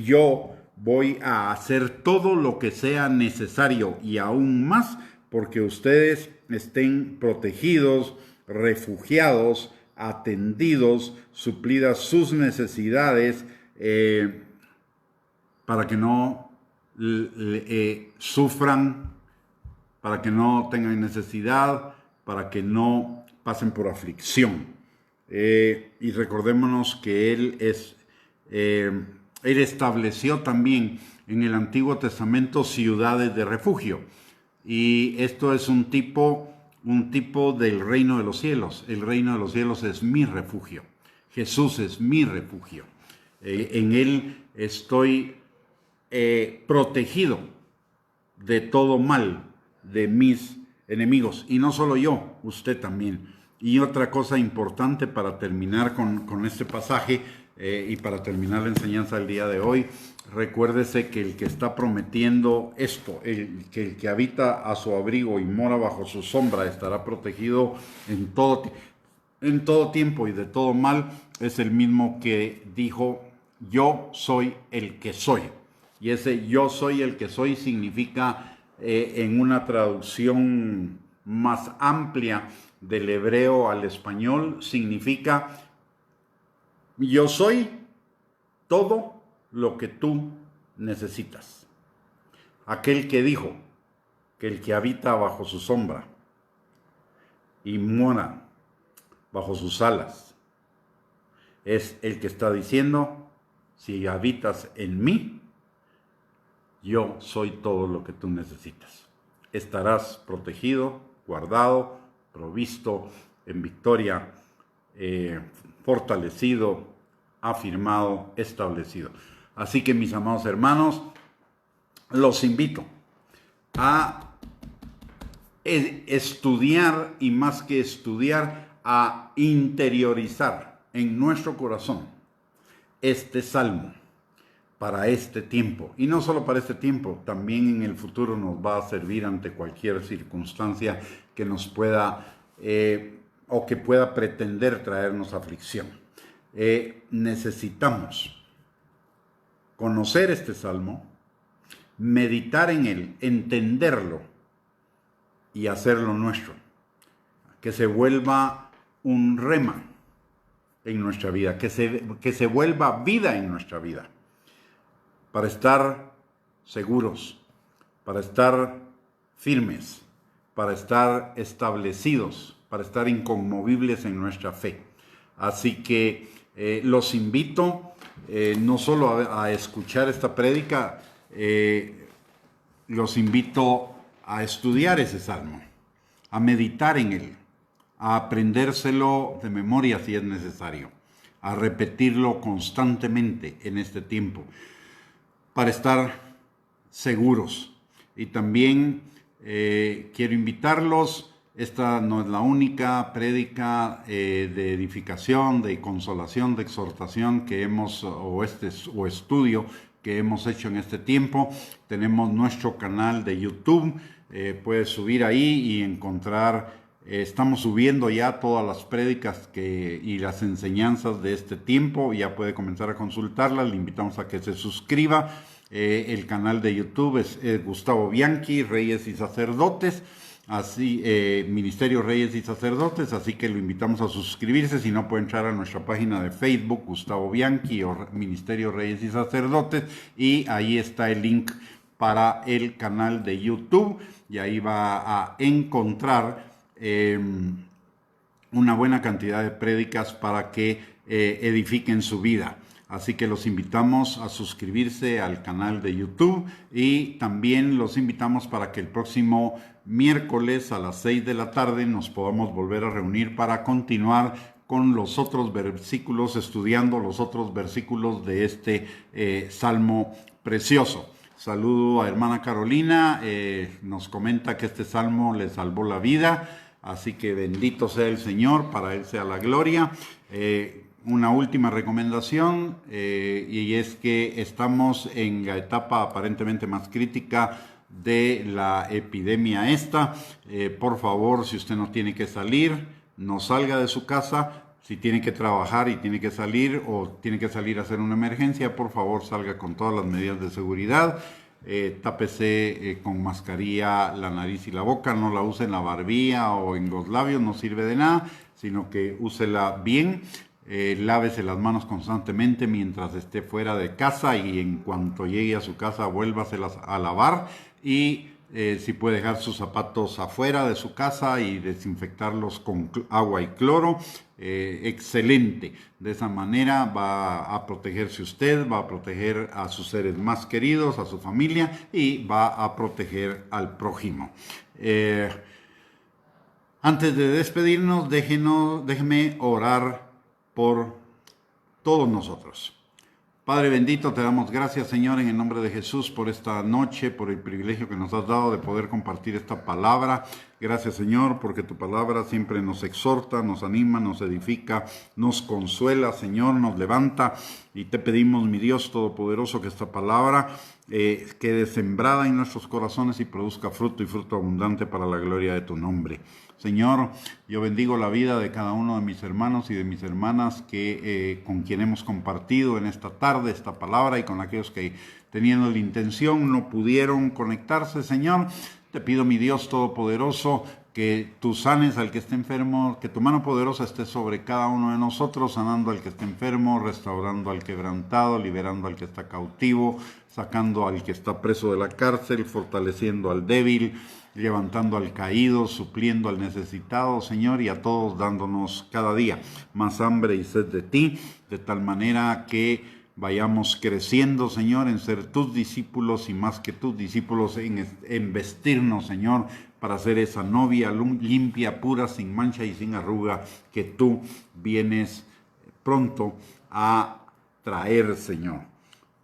yo voy a hacer todo lo que sea necesario y aún más, porque ustedes estén protegidos, refugiados, atendidos, suplidas sus necesidades, para que no sufran, para que no tengan necesidad, para que no pasen por aflicción. Y recordémonos que Él estableció también en el Antiguo Testamento ciudades de refugio. Y esto es un tipo del reino de los cielos. El reino de los cielos es mi refugio. Jesús es mi refugio. En Él estoy protegido de todo mal, de mis enemigos. Y no solo yo, usted también. Y otra cosa importante para terminar con este pasaje y para terminar la enseñanza del día de hoy: recuérdese que el que está prometiendo esto, el que habita a su abrigo y mora bajo su sombra, estará protegido en todo tiempo y de todo mal, es el mismo que dijo: yo soy el que soy. Y ese yo soy el que soy significa, en una traducción más amplia del hebreo al español, significa: yo soy todo lo que tú necesitas. Aquel que dijo que el que habita bajo su sombra y mora bajo sus alas es el que está diciendo: si habitas en mí, yo soy todo lo que tú necesitas. Estarás protegido, guardado, provisto, en victoria, fortalecido, afirmado, establecido. Así que, mis amados hermanos, los invito a estudiar, y más que estudiar, a interiorizar en nuestro corazón este salmo para este tiempo. Y no solo para este tiempo, también en el futuro nos va a servir ante cualquier circunstancia que nos pueda o que pueda pretender traernos aflicción. Necesitamos conocer este salmo, meditar en él, entenderlo y hacerlo nuestro. Que se vuelva un rema en nuestra vida, que se vuelva vida en nuestra vida, para estar seguros, para estar firmes, para estar establecidos, para estar inconmovibles en nuestra fe. Así que los invito no solo a escuchar esta prédica, los invito a estudiar ese salmo, a meditar en él, a aprendérselo de memoria si es necesario, a repetirlo constantemente en este tiempo, para estar seguros. Y también quiero invitarlos: esta no es la única prédica de edificación, de consolación, de exhortación que hemos, o estudio que hemos hecho en este tiempo. Tenemos nuestro canal de YouTube, puedes subir ahí y encontrar, estamos subiendo ya todas las prédicas y las enseñanzas de este tiempo. Ya puede comenzar a consultarlas. Le invitamos a que se suscriba. El canal de YouTube es Gustavo Bianchi, Reyes y Sacerdotes, así Ministerio Reyes y Sacerdotes, así que lo invitamos a suscribirse. Si no, puede entrar a nuestra página de Facebook, Gustavo Bianchi o Ministerio Reyes y Sacerdotes, y ahí está el link para el canal de YouTube, y ahí va a encontrar una buena cantidad de prédicas para que edifiquen su vida. Así que los invitamos a suscribirse al canal de YouTube, y también los invitamos para que el próximo miércoles a las 6 de la tarde nos podamos volver a reunir para continuar con los otros versículos, estudiando los otros versículos de este salmo precioso. Saludo a hermana Carolina, nos comenta que este salmo le salvó la vida, así que bendito sea el Señor, para Él sea la gloria. una última recomendación y es que estamos en la etapa aparentemente más crítica de la epidemia esta. Por favor, si usted no tiene que salir, no salga de su casa. Si tiene que trabajar y tiene que salir o tiene que salir a hacer una emergencia, por favor salga con todas las medidas de seguridad. Tápese con mascarilla la nariz y la boca, no la use en la barbilla o en los labios, no sirve de nada, sino que úsela bien. Lávese las manos constantemente mientras esté fuera de casa y en cuanto llegue a su casa vuélvaselas a lavar y si puede dejar sus zapatos afuera de su casa y desinfectarlos con agua y cloro, excelente. De esa manera va a protegerse usted, va a proteger a sus seres más queridos, a su familia y va a proteger al prójimo. Antes de despedirnos, déjeme orar por todos nosotros. Padre bendito, te damos gracias, Señor, en el nombre de Jesús por esta noche, por el privilegio que nos has dado de poder compartir esta palabra. Gracias, Señor, porque tu palabra siempre nos exhorta, nos anima, nos edifica, nos consuela, Señor, nos levanta. Y te pedimos, mi Dios Todopoderoso, que esta palabra quede sembrada en nuestros corazones y produzca fruto y fruto abundante para la gloria de tu nombre. Señor, yo bendigo la vida de cada uno de mis hermanos y de mis hermanas con quien hemos compartido en esta tarde esta palabra y con aquellos que teniendo la intención no pudieron conectarse. Señor, te pido, mi Dios Todopoderoso, que tú sanes al que esté enfermo, que tu mano poderosa esté sobre cada uno de nosotros, sanando al que esté enfermo, restaurando al quebrantado, liberando al que está cautivo, sacando al que está preso de la cárcel, fortaleciendo al débil, levantando al caído, supliendo al necesitado, Señor, y a todos dándonos cada día más hambre y sed de ti, de tal manera que vayamos creciendo, Señor, en ser tus discípulos y más que tus discípulos en vestirnos, Señor, para ser esa novia limpia, pura, sin mancha y sin arruga que tú vienes pronto a traer, Señor.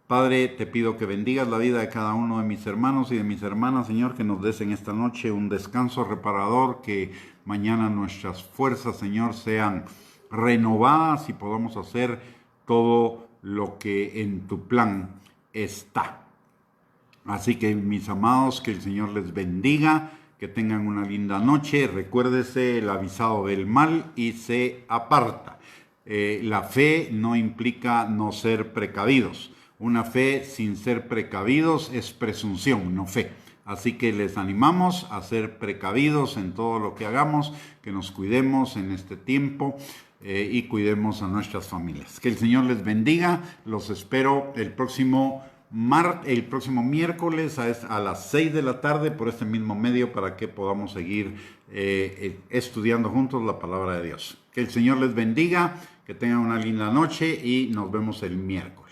Padre, te pido que bendigas la vida de cada uno de mis hermanos y de mis hermanas, Señor, que nos des en esta noche un descanso reparador, que mañana nuestras fuerzas, Señor, sean renovadas y podamos hacer todo lo que en tu plan está. Así que, mis amados, que el Señor les bendiga, que tengan una linda noche. Recuérdese el avisado del mal y se aparta. La fe no implica no ser precavidos. Una fe sin ser precavidos es presunción, no fe. Así que les animamos a ser precavidos en todo lo que hagamos, que nos cuidemos en este tiempo y cuidemos a nuestras familias. Que el Señor les bendiga. Los espero el próximo miércoles a las 6 de la tarde por este mismo medio para que podamos seguir estudiando juntos la palabra de Dios. Que el Señor les bendiga, que tengan una linda noche y nos vemos el miércoles.